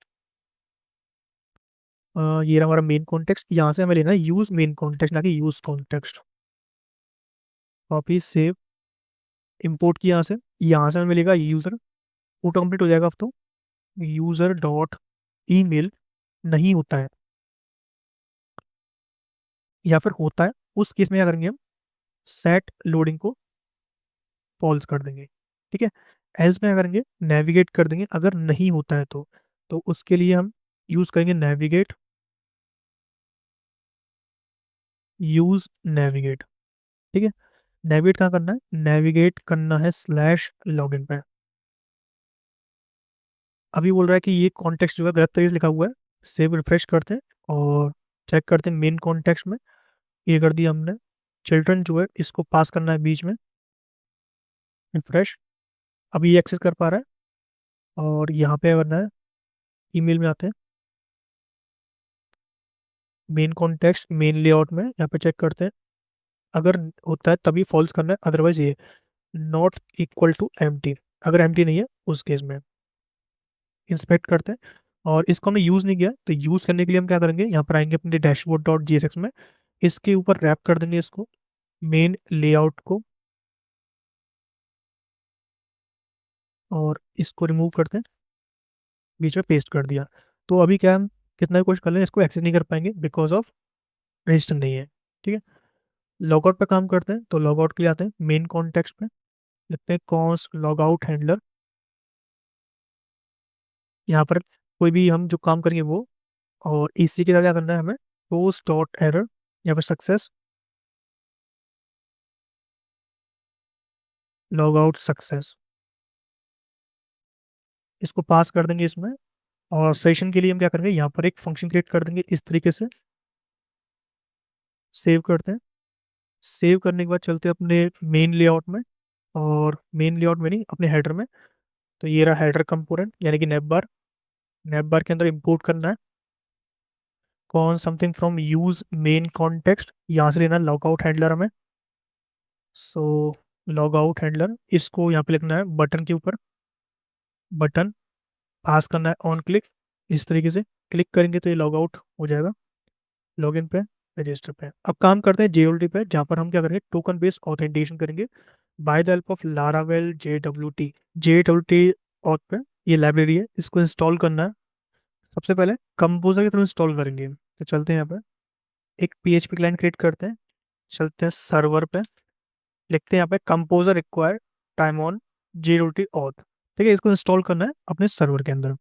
ये रहा हमारा मेन कॉन्टेक्स्ट। यहाँ से हमें लेना है यूज मेन कॉन्टेक्स्ट, ना कि use context. Copy save import की यहाँ से हमें मिलेगा यूजर। ऑटो कंप्लीट हो जाएगा अब तो। यूजर डॉट ईमेल नहीं होता है, या फिर होता है, उस केस में क्या करेंगे हम, सेट लोडिंग को पॉज कर देंगे, ठीक है। एल्स में क्या करेंगे, नेविगेट कर देंगे अगर नहीं होता है तो उसके लिए हम यूज करेंगे नेविगेट, यूज नेविगेट, ठीक है। नेविगेट कहाँ करना है, नेविगेट करना है स्लैश लॉगिन पे। अभी बोल रहा है कि ये कॉन्टेक्स्ट जो है गलत तरीके से लिखा हुआ है। सेव रिफ्रेश करते हैं और चेक करते हैं मेन कॉन्टेक्स्ट में, ये कर दिया हमने। चिल्ड्रन जो है इसको पास करना है बीच में, रिफ्रेश। अभी ये एक्सेस कर पा रहा है, और यहाँ पे करना है, ईमेल में आते हैं, मेन कॉन्टेक्स्ट मेन लेआउट में यहाँ पे चेक करते हैं। अगर होता है तभी फॉल्स करना है, अदरवाइज ये नॉट इक्वल टू एम्प्टी। अगर एम्प्टी नहीं है उस केस में इंस्पेक्ट करते हैं। और इसको हमने यूज़ नहीं किया, तो यूज़ करने के लिए हम क्या करेंगे, यहाँ पर आएंगे अपने dashboard dot G S x में, इसके ऊपर रैप कर देंगे इसको, मेन लेआउट को, और इसको रिमूव करते हैं, बीच में पेस्ट कर दिया। तो अभी क्या हम कितना भी कोशिश कर लें इसको एक्सेस नहीं कर पाएंगे, बिकॉज ऑफ रजिस्टर नहीं है, ठीक है। लॉगआउट पे काम करते हैं, तो लॉगआउट के लिए आते हैं मेन कॉन्टेक्स्ट पे, लिखते हैं कॉन्स लॉगआउट हैंडलर। यहाँ पर कोई भी हम जो काम करेंगे वो, और इसी के साथ क्या करना है हमें, पोस्ट डॉट एरर या फिर सक्सेस, लॉग आउट सक्सेस, इसको पास कर देंगे इसमें। और सेशन के लिए हम क्या करेंगे, यहाँ पर एक फंक्शन क्रिएट कर देंगे इस तरीके से। सेव करते हैं। सेव करने के बाद चलते हैं अपने मेन लेआउट में, और मेन लेआउट में नहीं, अपने हेडर में। तो ये रहा हेडर कंपोनेंट, यानी कि नेप बार। नेप बार के अंदर इंपोर्ट करना है कौन something from use main context, यहाँ से लेना लॉगआउट हैंडलर हमें, सो लॉग आउट हैंडलर, इसको यहाँ पे लिखना है बटन के ऊपर, बटन पास करना है ऑन क्लिक, इस तरीके से क्लिक करेंगे तो ये लॉग आउट हो जाएगा। लॉगिन पे, रजिस्टर पे, अब काम करते हैं जेओल्टी पे, जहाँ पर हम क्या करेंगे, टोकन बेस्ड ऑथेंटिकेशन करेंगे by the help of Laravel JWT। JWT auth पे ये लाइब्रेरी है, इसको इंस्टॉल करना है। सबसे पहले कंपोजर की तरह इंस्टॉल करेंगे, तो चलते हैं यहाँ पे, एक PHP क्लाइंट क्रिएट करते हैं, चलते हैं सर्वर पे, लिखते हैं यहाँ पे composer require time on JWT auth. ठीक है, इसको इंस्टॉल करना है अपने सर्वर के अंदर।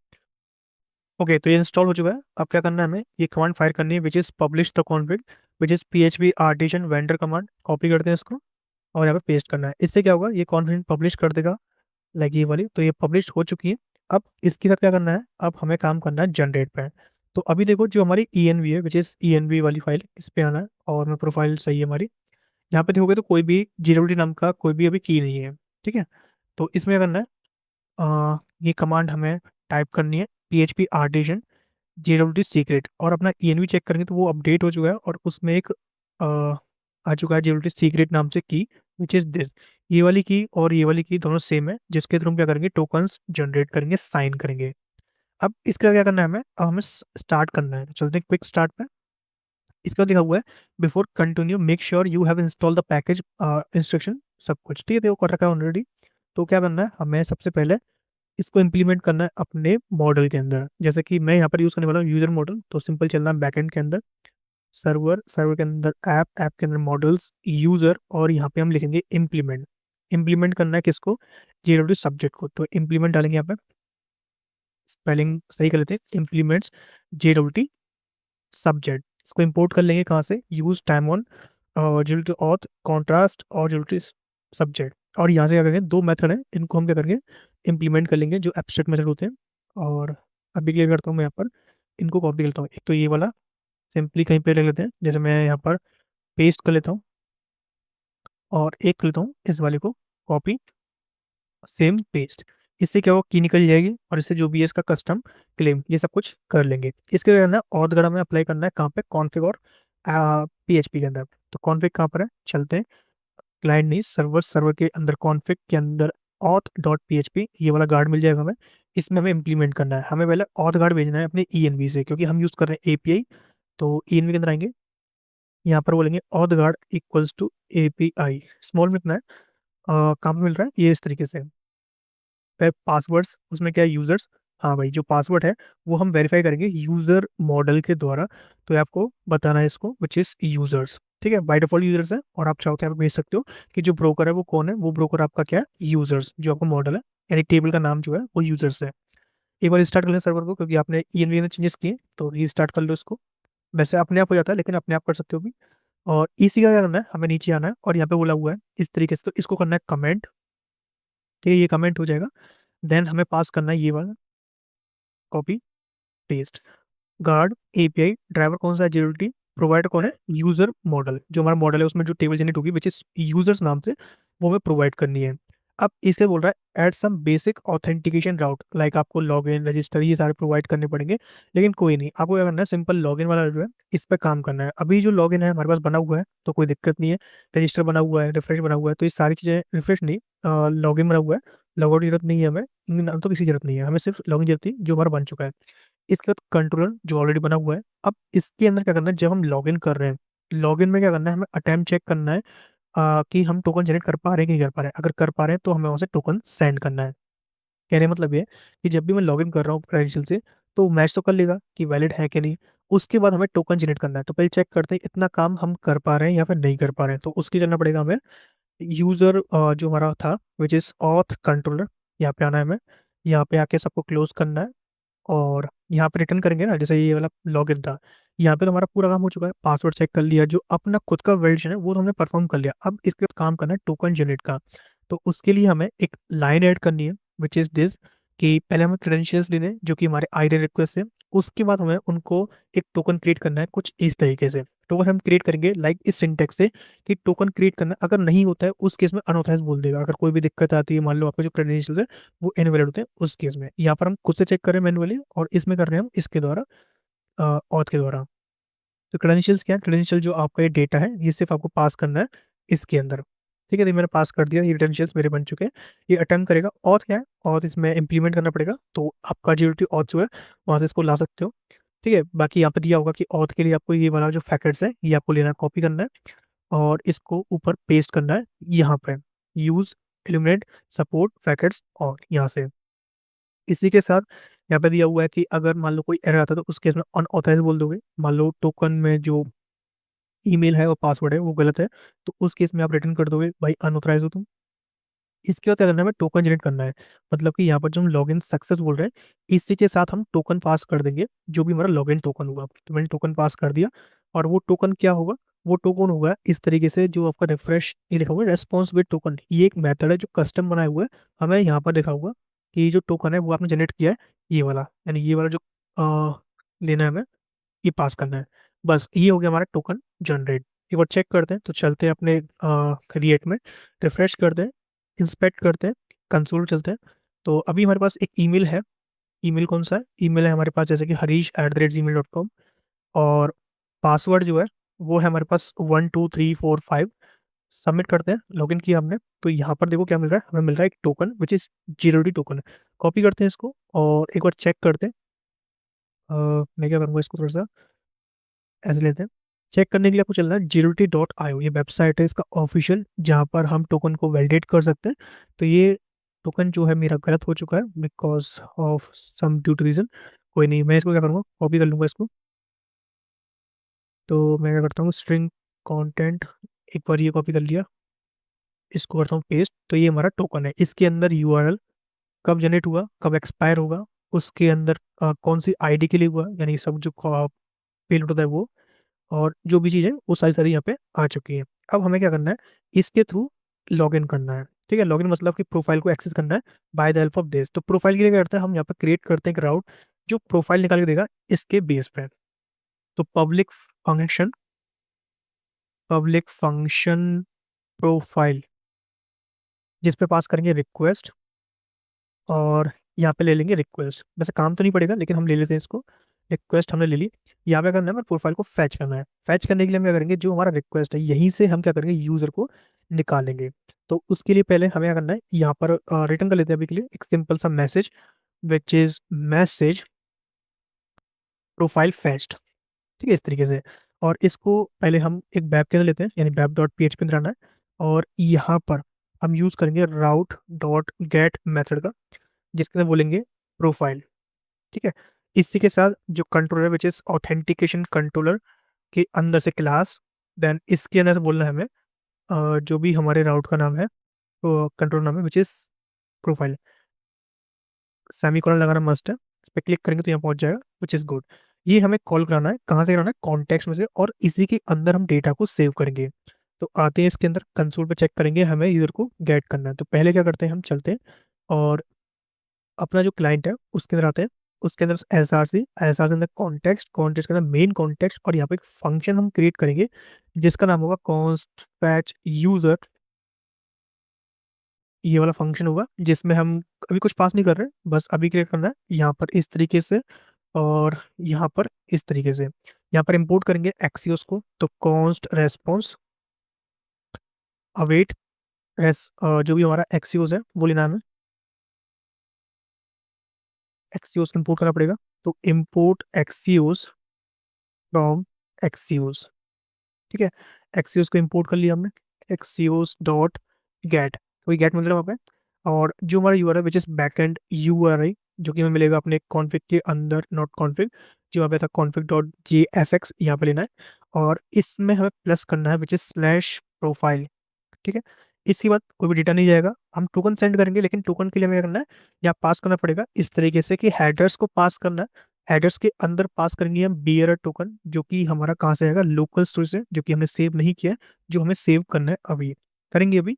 ओके, तो ये इंस्टॉल हो चुका है। अब क्या करना है, हमें ये कमांड फायर करनी है, which is publish the config, which is PHP artisan vendor command. Copy करते हैं इसको और यहाँ पे पेस्ट करना है। इससे क्या होगा, ये कॉन्फ़िग पब्लिश कर देगा, लाइक ये वाली, तो ये पब्लिश हो चुकी है। अब इसके साथ क्या करना है, अब हमें काम करना है जनरेट पे। तो अभी देखो, जो हमारी ENV है, विच इज ENV वाली फाइल, इस पे आना है और मैं प्रोफाइल सही है हमारी, यहाँ पे देखोगे तो कोई भी JWT नाम का कोई भी अभी की नहीं है। ठीक है, तो इसमें क्या करना है, ये कमांड हमें टाइप करनी है, PHP आर्टिजन JWT सीक्रेट, और अपना ENV चेक करेंगे तो वो अपडेट हो चुका है और उसमें एक आ चुका है JWT सीक्रेट नाम से की, विच इज दिस। ये वाली की और ये वाली की दोनों सेम है, जिसके थ्रू हम क्या करेंगे, टोकन्स जनरेट करेंगे, साइन करेंगे। अब इसका क्या करना है हमें, अब हमें स्टार्ट करना है, चलते हैं क्विक स्टार्ट पे। इसका लिखा हुआ है, before continue make sure you have install the package instruction, सब कुछ ठीक है, देखो कर रखा है ऑलरेडी। तो क्या करना है, हमें सबसे पहले इसको इम्प्लीमेंट करना है अपने मॉडल के अंदर। जैसे कि मैं यहाँ पर यूज़ करने वाला हूँ यूजर मॉडल, तो सिंपल चलना है बैकएंड के अंदर, सर्वर, सर्वर के अंदर ऐप, ऐप के अंदर मॉडल्स, यूजर, और यहाँ पे हम लिखेंगे इम्प्लीमेंट। इम्प्लीमेंट करना है किसको, JWT सब्जेक्ट को, तो इम्प्लीमेंट डालेंगे यहाँ पे, स्पेलिंग सही कर लेते हैं, इम्प्लीमेंट्स JWT सब्जेक्ट। इसको इंपोर्ट कर लेंगे कहाँ से, use time on JWT auth contrast और JWT सब्जेक्ट। और यहाँ से क्या करेंगे, दो मेथड है, इनको हम क्या करेंगे, इम्प्लीमेंट कर लेंगे, जो एब्स्ट्रैक्ट मेथड होते हैं। और अभी क्या करता हूँ मैं यहाँ पर, इनको कॉपी करता हूँ, एक तो ये वाला सिंपली कहीं पे ले लेते हैं, जैसे मैं यहाँ पर पेस्ट कर लेता हूँ, और एक कर लेता हूँ इस वाले को कॉपी, सेम पेस्ट। इससे क्या होगा, की निकल जाएगी, और इससे जो भी है इसका कस्टम क्लेम ये सब कुछ कर लेंगे। इसके लिए करना है, और गड़ा में अप्लाई करना है कहाँ पे, कॉन्फ़िग और PHP के अंदर। तो कॉन्फ़िग कहाँ पर है, चलते हैं, क्लाइंट नहीं सर्वर, सर्वर के अंदर कॉन्फ़िग के अंदर auth.php, ये वाला गार्ड मिल जाएगा हमें। इसमें हमें इंप्लीमेंट करना है, हमें पहले auth गार्ड भेजना है अपने ENV से, क्योंकि हम यूज़ कर रहे हैं API। तो ENV के अंदर आएंगे, यहाँ पर बोलेंगे auth guard equals to API, small में इतना है, कहाँ पे मिल रहा है, ये इस तरीके से। पे पासवर्ड्स, उसमें क्या है, यूजर्स। हाँ भाई, जो पासवर्ड है वो हम वेरीफाई करेंगे यूजर मॉडल के द्वारा, तो ये आपको बताना है इसको, विच इज यूजर्स। ठीक है, बाय डिफॉल्ट यूजर्स है, और आप चाहो तो यहाँ पे भेज सकते हो कि जो ब्रोकर है वो कौन है, वो ब्रोकर आपका क्या है, यूजर्स, जो आपका मॉडल है, यानी टेबल का नाम जो है वो यूजर्स है। एक बार स्टार्ट कर लें सर्वर को, क्योंकि आपने ENV में चेंजेस किए, तो रीस्टार्ट कर लो इसको। वैसे अपने आप हो जाता है, लेकिन अपने आप कर सकते हो भी। और इसी का क्या करना है, हमें नीचे आना है, और यहाँ पे बोला हुआ है इस तरीके से, तो इसको करना है कमेंट। ठीक है, ये कमेंट हो जाएगा, देन हमें पास करना है ये वाला, copy paste, guard API driver कौन सा है, JWT प्रोवाइडर कौन है, यूजर मॉडल, जो हमारा मॉडल है उसमें जो टेबल जनरेट होगी विच इज यूजर्स नाम से, वो हमें प्रोवाइड करनी है। अब इसके बोल रहा है एड सम बेसिक ऑथेंटिकेशन राउट, लाइक आपको लॉगिन रजिस्टर ये सारे प्रोवाइड करने पड़ेंगे, लेकिन कोई नहीं, आपको क्या करना है, सिंपल लॉगिन वाला जो है इस पर काम करना है। अभी जो लॉगिन है हमारे पास बना हुआ है, तो कोई दिक्कत नहीं है, रजिस्टर बना हुआ है, रिफ्रेश बना हुआ है, तो ये सारी चीज़ें, रिफ्रेश नहीं, लॉगिन बना हुआ है, लॉगआउट की जरूरत नहीं है हमें, तो किसी की जरूरत नहीं है, हमें सिर्फ लॉगिन जरूरत थी जो हमारा बन चुका है। इसके बाद कंट्रोलर जो ऑलरेडी बना हुआ है। अब इसके अंदर क्या करना है, जब हम लॉगिन कर रहे हैं, लॉगिन में क्या करना है, हमें अटेम्प्ट चेक करना है कि हम टोकन जनरेट कर पा रहे हैं कि नहीं कर पा रहे हैं। अगर कर पा रहे हैं तो हमें वहाँ से टोकन सेंड करना है। कहने का मतलब ये है कि जब भी मैं लॉगिन कर रहा हूँ क्रेडेंशियल से, तो मैच तो कर लेगा कि वैलिड है कि नहीं। उसके बाद हमें टोकन जनरेट करना है, तो पहले चेक करते हैं इतना काम हम कर पा रहे हैं या फिर नहीं कर पा रहे हैं, तो उसकी करना पड़ेगा हमें। यूजर जो हमारा था विच इज ऑथ कंट्रोलर, यहाँ पे आना है हमें, यहाँ पे आके सबको क्लोज करना है, और यहाँ पे रिटर्न करेंगे ना, जैसे ये वाला लॉगिन था, यहाँ पे तो हमारा पूरा काम हो चुका है, पासवर्ड चेक कर लिया, जो अपना खुद का वैलिडेशन है वो तो हमने परफॉर्म कर लिया। अब इसके बाद काम करना है टोकन जनरेट का। तो उसके लिए हमें एक लाइन ऐड करनी है, विच इज दिस, कि पहले हमें क्रेडेंशियल्स लेने हैं जो कि हमारे आईडी रिक्वेस्ट है, उसके बाद हमें उनको एक टोकन क्रिएट करना है कुछ इस तरीके से। टोकन हम क्रिएट करेंगे लाइक इस सिंटेक्स से, कि टोकन क्रिएट करना, अगर नहीं होता है उस केस में अनऑथराइज बोल देगा। अगर कोई भी दिक्कत आती है, मान लो आपके जो क्रेडेंशियल्स है वो इनवैलिड होते हैं, उस केस में यहाँ पर हम खुद से चेक करें मैनुअली, और इसमें कर रहे हैं हम इसके द्वारा, ऑथ के द्वारा। तो क्रेडेंशियल्स क्या है, क्रेडेंशियल जो आपका ये डेटा है ये सिर्फ आपको पास करना है इसके अंदर। ठीक है, तो ये मैंने पास कर दिया, ये क्रेडेंशियल्स मेरे बन चुके हैं। ये अटेम्प्ट करेगा ऑथ क्या है, ऑथ इसमें इंप्लीमेंट करना पड़ेगा, तो आपका जीओटी ऑथ जो है वहाँ से इसको ला सकते हो। ठीक है, बाकी यहाँ पे दिया होगा कि ऑथ के लिए आपको ये वाला जो फैकेट्स है ये आपको लेना, कॉपी करना है और इसको ऊपर पेस्ट करना है यहाँ पे, यूज इल्यूमिनेट सपोर्ट फैकेट्स और यहाँ से। इसी के साथ यहाँ पे दिया हुआ है कि अगर मान लो कोई एरर आता है तो उस केस में अनऑथराइज बोल दोगे। मान लो टोकन में जो ईमेल है और पासवर्ड है वो गलत है, तो उस केस में आप रिटर्न कर दोगे भाई अनऑथराइज हो तुम। इसके बाद क्या करना है, हमें टोकन जनरेट करना है। मतलब कि यहाँ पर जो हम लॉगिन सक्सेस बोल रहे हैं, इसी के साथ हम टोकन पास कर देंगे, जो भी हमारा लॉगिन टोकन होगा। तो मैंने टोकन पास कर दिया, और वो टोकन क्या होगा, वो टोकन होगा इस तरीके से, जो आपका रिफ्रेश ये लिखा हुआ है रेस्पॉन्स विद टोकन, ये एक मेथड है जो कस्टम बनाया हुआ है। हमें यहाँ पर देखा हुआ कि ये जो टोकन है वो आपने जनरेट किया है, ये वाला, यानी ये वाला जो लेना है हमें, ये पास करना है। बस ये हो गया हमारा टोकन जनरेट। एक बार चेक करते हैं, तो चलते हैं अपने क्रिएट में, रिफ्रेश करते हैं, इंस्पेक्ट करते हैं, कंसोल चलते हैं। तो अभी हमारे पास एक ईमेल है। ईमेल कौन सा है, ईमेल है हमारे पास जैसे कि harish@gmail.com, और पासवर्ड जो है वो है हमारे पास 12345। सबमिट करते हैं, लॉगिन किया हमने, तो यहाँ पर देखो क्या मिल रहा है, हमें मिल रहा है एक टोकन विच इज जीरोडी टोकन। कॉपी करते हैं इसको और एक बार चेक करते हैं। मैं क्या करूँगा, इसको थोड़ा सा ऐसे लेते हैं। चेक करने के लिए आपको चलना है Jirity.io, ये वेबसाइट है इसका ऑफिशियल, जहाँ पर हम टोकन को वैलिडेट कर सकते हैं। तो ये टोकन जो है मेरा गलत हो चुका है because of some due to reason. कोई नहीं, मैं इसको क्या करूँगा, कॉपी कर लूँगा इसको। तो मैं क्या करता हूँ, स्ट्रिंग कंटेंट, एक बार ये कॉपी कर लिया, इसको करता हूँ पेस्ट। तो ये हमारा टोकन है, इसके अंदर यूआरएल, कब जनरेट हुआ, कब एक्सपायर होगा, उसके अंदर कौन सी आईडी के लिए हुआ, यानी सब जो पेलोड होता है वो, और जो भी चीज़ है वो सारी सारी यहाँ पे आ चुकी है। अब हमें क्या करना है, इसके थ्रू लॉगिन करना है। ठीक है, लॉगिन मतलब कि प्रोफाइल को एक्सेस करना है by the help of this. तो प्रोफाइल के लिए क्या करते हैं, हम यहाँ पे क्रिएट करते हैं एक राउट जो प्रोफाइल निकाल के देगा इसके बेस पे। तो पब्लिक फंक्शन प्रोफाइल, जिस पे पास करेंगे रिक्वेस्ट, और यहाँ पे ले लेंगे रिक्वेस्ट। वैसे काम तो नहीं पड़ेगा लेकिन हम ले लेते हैं इसको। रिक्वेस्ट हमने ले ली। यहाँ पे करना है, हमें प्रोफाइल को फैच करना है। फैच करने के लिए हम क्या करेंगे, जो हमारा रिक्वेस्ट है यहीं से हम क्या करेंगे, यूजर को निकालेंगे। तो उसके लिए पहले हमें क्या करना है, यहाँ पर रिटर्न कर लेते हैं अभी के लिए एक सिंपल सा message, which is message profile fetched. ठीक है, इस तरीके से। और इसको पहले हम एक वेब के अंदर लेते हैं, यानी web.php अंदर आना है, और यहाँ पर हम यूज करेंगे राउट डॉट गेट मेथड का, जिसके अंदर बोलेंगे प्रोफाइल। ठीक है, इसी के साथ जो controller which is authentication controller के अंदर से क्लास, देन इसके अंदर से बोलना है हमें जो भी हमारे राउट का नाम है, तो कंट्रोल नाम है विच इज प्रोफाइल। सेमीकोलन लगाना मस्ट है, इस पर क्लिक करेंगे तो यहाँ पहुंच जाएगा, विच इज गुड। ये हमें कॉल कराना है, कहाँ से कराना है, कॉन्टेक्स्ट में से, और इसी के अंदर हम डेटा को सेव करेंगे। तो आते हैं इसके अंदर, कंसोल पे चेक करेंगे, हमें यूजर को गेट करना है। तो पहले क्या करते हैं, हम चलते हैं और अपना जो क्लाइंट है उसके अंदर आते हैं। उसके अंदर एस आर सी के अंदर कॉन्टेक्स्ट, कॉन्टेक्स्ट के अंदर मेन कॉन्टेक्स्ट, और यहाँ पे एक फंक्शन हम क्रिएट करेंगे जिसका नाम होगा कॉन्स्ट फैच यूजर। ये वाला फंक्शन होगा जिसमें हम अभी कुछ पास नहीं कर रहे, बस अभी क्रिएट करना है यहाँ पर इस तरीके से, और यहाँ पर इस तरीके से। यहाँ पर इंपोर्ट करेंगे एक्सियोस को, तो कॉन्स्ट रेस्पॉन्स अवेट जो भी हमारा एक्सियोस है वो लेना है, एक्सियोस इंपोर्ट करना पड़ेगा। तो इम्पोर्ट एक्सियोस फ्रॉम एक्सियोस। ठीक है, एक्सियोस को इंपोर्ट कर लिया हमने, एक्सियोस डॉट गेट, तो गेट मिल रहा है वहाँ पे। और जो हमारा URL which is backend URL, जो कि हमें मिलेगा अपने कॉन्फ़िग के अंदर, नॉट कॉन्फ़िग, जो यहाँ पे था कॉन्फ़िग डॉट JSX, यहाँ पे लेना है। और इसमें हमें प्लस करना है विच इज स्लैश प्रोफाइल। ठीक है, इसके बाद कोई भी डेटा नहीं जाएगा, हम टोकन सेंड करेंगे, लेकिन टोकन के लिए हमें क्या करना है, यहाँ पास करना पड़ेगा इस तरीके से कि हेडर्स को पास करना है। हेडर्स के अंदर पास करेंगे हम बियर टोकन, जो कि हमारा कहाँ से आएगा, लोकल स्टोरेज से, जो कि हमने सेव नहीं किया है, जो हमें सेव करना है अभी, करेंगे अभी।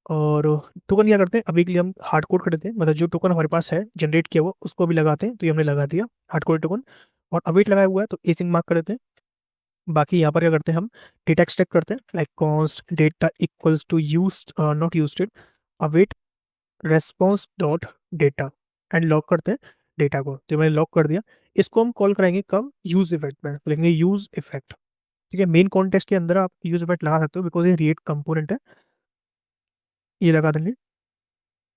और टोकन क्या करते हैं, अभी के लिए हम हार्ड कोड कर देते हैं, मतलब जो टोकन हमारे पास है जनरेट किया हुआ उसको भी लगाते हैं। तो ये हमने लगा दिया हार्ड कोड टोकन, और अवेट लगाया हुआ है तो एसिंग मार्क कर देते हैं। बाकी यहाँ पर क्या करते हैं, हम डेटा एक्सट्रैक्ट करते हैं, like const data equals to used not used it, await response dot data, and lock करते हैं डेटा को। तो मैंने लॉक कर दिया। इसको हम कॉल कराएंगे कब, यूज इफेक्ट में, तो लिखेंगे यूज इफेक्ट। ठीक है, मेन कॉन्टेक्स्ट के अंदर आप यूज इफेक्ट लगा सकते हो बिकॉज ये रिएक्ट कंपोनेंट है। ये लगा देंगे।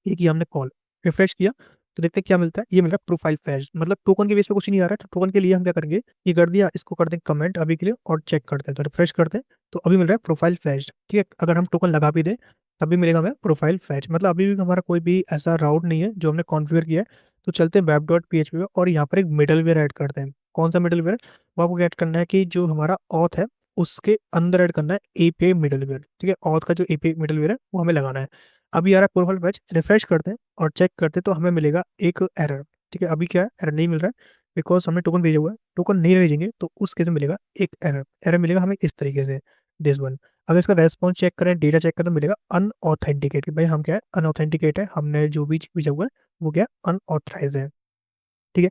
ये किया हमने कॉल, रिफ्रेश किया तो देखते हैं क्या मिलता है। ये मिल रहा है प्रोफाइल फैच, मतलब टोकन के बेस पे कुछ नहीं आ रहा है। तो टोकन के लिए हम क्या करेंगे, ये कर दिया, इसको कर देंगे कमेंट अभी के लिए और चेक करते हैं। तो रिफ्रेश करते हैं तो अभी मिल रहा है प्रोफाइल फैच। ठीक है, अगर हम टोकन लगा भी दें तभी मिलेगा हमें प्रोफाइल फैच। मतलब अभी भी हमारा कोई भी ऐसा राउट नहीं है जो हमने कॉन्फ़िगर किया है। तो चलते हैं वेब डॉट पी पे और यहाँ पर एक मिडलवेयर ऐड करते हैं। कौन सा मिडलवेयर? वो आपको ऐड करना है कि जो हमारा ऑथ है उसके अंदर ऐड करना है एपीआई मिडलवेयर। ठीक है, ऑथ का जो एपीआई मिडलवेयर है वो हमें लगाना है। अभी यार प्रोफाइल बैच रिफ्रेश करते हैं और चेक करते हैं तो हमें मिलेगा एक एरर। ठीक है, अभी क्या है, एरर नहीं मिल रहा है बिकॉज हमने टोकन भेजा हुआ है। टोकन नहीं भेजेंगे तो उस केस में मिलेगा एक एरर। एरर मिलेगा हमें इस तरीके से, दिस वन। अगर इसका रेस्पॉन्स चेक करें, डेटा चेक करें तो मिलेगा अनऑथेंटिकेट। भाई हम क्या है, अनऑथेंटिकेट है, हमने जो भी भेजा हुआ है वो क्या अनऑथराइज है। ठीक है,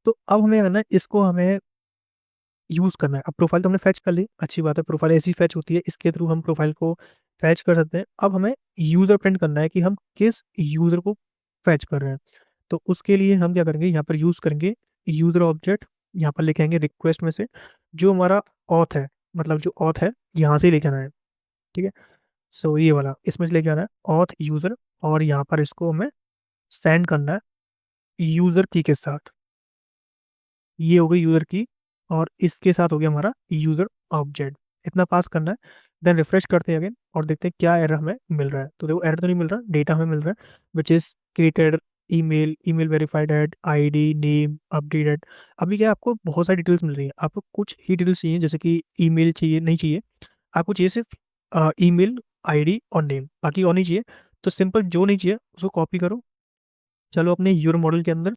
तो अब हमें करना है, इसको हमें यूज करना है। अब प्रोफाइल तो हमने फैच कर ली, अच्छी बात है, प्रोफाइल ऐसी फैच होती है, इसके थ्रू हम प्रोफाइल को फैच कर सकते हैं। अब हमें यूजर प्रिंट करना है कि हम किस यूजर को फैच कर रहे हैं। तो उसके लिए हम क्या करेंगे, यहाँ पर यूज करेंगे यूजर ऑब्जेक्ट। यहाँ पर लेके आएंगे रिक्वेस्ट में से जो हमारा ऑथ है, मतलब जो ऑथ है यहाँ से ही लेके आना है। ठीक है, सो ये वाला इसमें से लेके आना है ऑथ यूजर, और यहाँ पर इसको हमें सेंड करना है यूजर की के साथ। ये हो गई यूजर की, और इसके साथ हो गया हमारा यूजर ऑब्जेक्ट। इतना पास करना है। देन रिफ्रेश करते हैं अगेन और देखते हैं क्या एरर हमें मिल रहा है। तो देखो एरर तो नहीं मिल रहा, डेटा हमें मिल रहा है which is created email, email verified at, ID, name, updated. अभी क्या है, आपको बहुत सारी डिटेल्स मिल रही है। आपको कुछ ही डिटेल्स चाहिए, जैसे कि ईमेल चाहिए नहीं चाहिए, आपको चाहिए सिर्फ ईमेल, आईडी और नेम, बाकी और नहीं चाहिए। तो सिंपल जो नहीं चाहिए उसको कॉपी करो, चलो अपने यूर मॉडल के अंदर,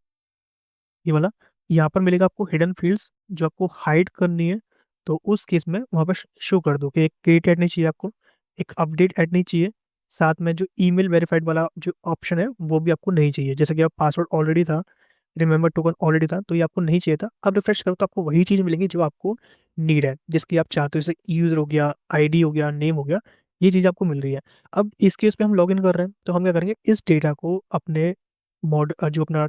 ये वाला, यहाँ पर मिलेगा आपको हिडन फील्ड्स जो आपको हाइड करनी है। तो उस केस में वहाँ पर शो कर दो कि एक क्रिएट ऐड नहीं चाहिए आपको, एक अपडेट ऐड नहीं चाहिए, साथ में जो ईमेल वेरीफाइड वाला जो ऑप्शन है वो भी आपको नहीं चाहिए। जैसे कि आप पासवर्ड ऑलरेडी था, रिमेंबर टोकन ऑलरेडी था, तो ये आपको नहीं चाहिए था। अब रिफ्रेश करो तो आपको वही चीज़ मिलेंगी जो आपको नीड है, जिसकी आप चाहते हो, जैसे यूजर हो गया, आईडी हो गया, नेम हो गया, ये चीज़ आपको मिल रही है। अब इस केस पे हम लॉग इन कर रहे हैं तो हम क्या करेंगे, इस डेटा को अपने मॉड जो अपना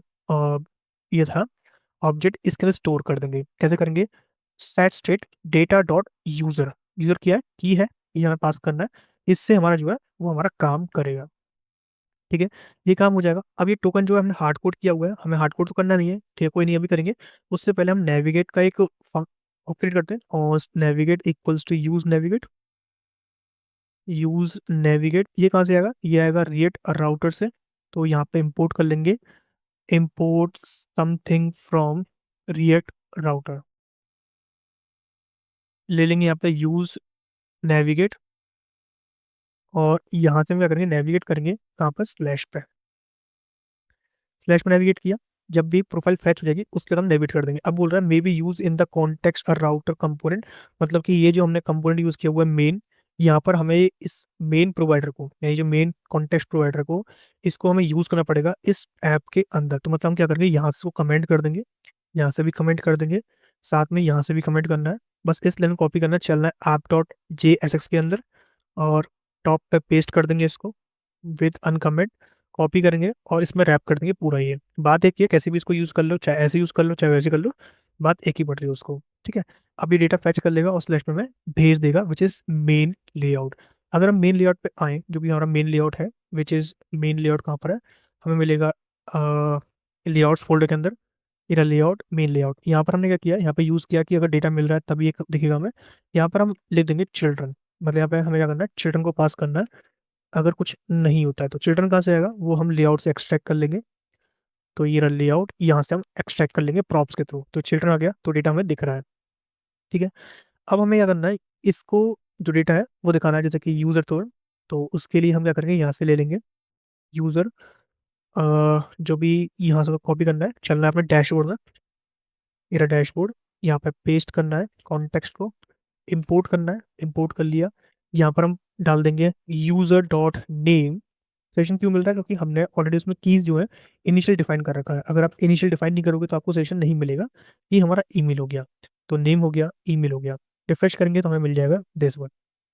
ये था ऑब्जेक्ट, इसके अंदर स्टोर कर देंगे। कैसे करेंगे, set state data dot user, user क्या है, की है, ये हमें पास करना है। इससे हमारा जो है वो हमारा काम करेगा। ठीक है, ये काम हो जाएगा। अब ये टोकन जो है हमने हार्ड कोड किया हुआ है, हमें हार्ड कोड तो करना नहीं है, ठीक है, कोई नहीं, अभी करेंगे। उससे पहले हम नेविगेट का एक ऑपरेट करते हैं, और navigate equals to use navigate. Use navigate ये कहाँ से आएगा, ये आएगा रिएक्ट राउटर से। तो यहाँ पे इंपोर्ट कर लेंगे, import something from react router, ले लेंगे यहाँ पे यूज नेविगेट, और यहाँ से हम क्या करेंगे, नेविगेट करेंगे कहाँ पर, स्लैश पे। स्लैश में नेविगेट किया, जब भी प्रोफाइल फैच हो जाएगी उसके बाद हम नेविगेट कर देंगे। अब बोल रहा है may be use in the context और राउटर कंपोनेंट, मतलब कि ये जो हमने कंपोनेंट यूज किया हुआ है मेन, यहाँ पर हमें इस मेन प्रोवाइडर को, यानी जो मेन कॉन्टेक्स्ट प्रोवाइडर को, इसको हमें यूज करना पड़ेगा इस ऐप के अंदर। तो मतलब हम क्या करेंगे, यहाँ से उसको कमेंट कर देंगे, यहाँ से भी कमेंट कर देंगे, साथ में यहाँ से भी कमेंट करना है। बस इस लाइन कॉपी करना है, चलना है app dot J S x के अंदर, और टॉप पे पेस्ट कर देंगे इसको विद अनकमेंट, कॉपी करेंगे और इसमें रैप कर देंगे पूरा। ये बात एक ही है, कैसे भी इसको यूज़ कर लो, चाहे ऐसे यूज़ कर लो चाहे वैसे कर लो, बात एक ही पड़ रही है उसको। ठीक है, अब ये डेटा फैच कर लेगा और स्लैश में भेज देगा विच इज़ मेन लेआउट। अगर हम मेन लेआउट पे आए, जो भी हमारा मेन लेआउट है, विच इज़ मेन लेआउट कहाँ पर है, हमें मिलेगा लेआउट्स फोल्डर के अंदर। ये लेआउट, मेन लेआउट, यहाँ पर हमने क्या किया, यहाँ पे यूज़ किया कि अगर डेटा मिल रहा है तभी ये दिखेगा हमें। यहाँ पर हम लिख देंगे चिल्ड्रन, मतलब यहाँ पे हमें क्या करना है, चिल्ड्रन को पास करना है। अगर कुछ नहीं होता है तो चिल्ड्रन कहाँ से आएगा, वो हम लेआउट से एक्सट्रैक्ट कर लेंगे। तो ये रहा लेआउट, यहाँ से हम एक्सट्रैक्ट कर लेंगे प्रॉप्स के थ्रू, तो चिल्ड्रन आ गया तो डेटा हमें दिख रहा है। ठीक है, अब हमें क्या करना है, इसको जो डेटा है वो दिखाना है, जैसे कि यूजर तो उसके लिए हम क्या करेंगे, यहाँ से ले लेंगे यूजर, जो भी यहाँ से कॉपी करना है, चलना है अपने डैशबोर्ड में। मेरा डैशबोर्ड, यहाँ पे पेस्ट करना है कॉन्टेक्स्ट को, इंपोर्ट करना है, इंपोर्ट कर लिया। यहाँ पर हम डाल देंगे यूजर डॉट नेम। सेशन क्यों मिल रहा है, क्योंकि हमने ऑलरेडी उसमें कीज जो है इनिशियल डिफाइन कर रखा है। अगर आप इनिशियल डिफाइन नहीं करोगे तो आपको सेशन नहीं मिलेगा। ये हमारा ईमेल हो गया, तो नेम हो गया, ईमेल हो गया। रिफ्रेश करेंगे तो हमें मिल जाएगा दिस वन।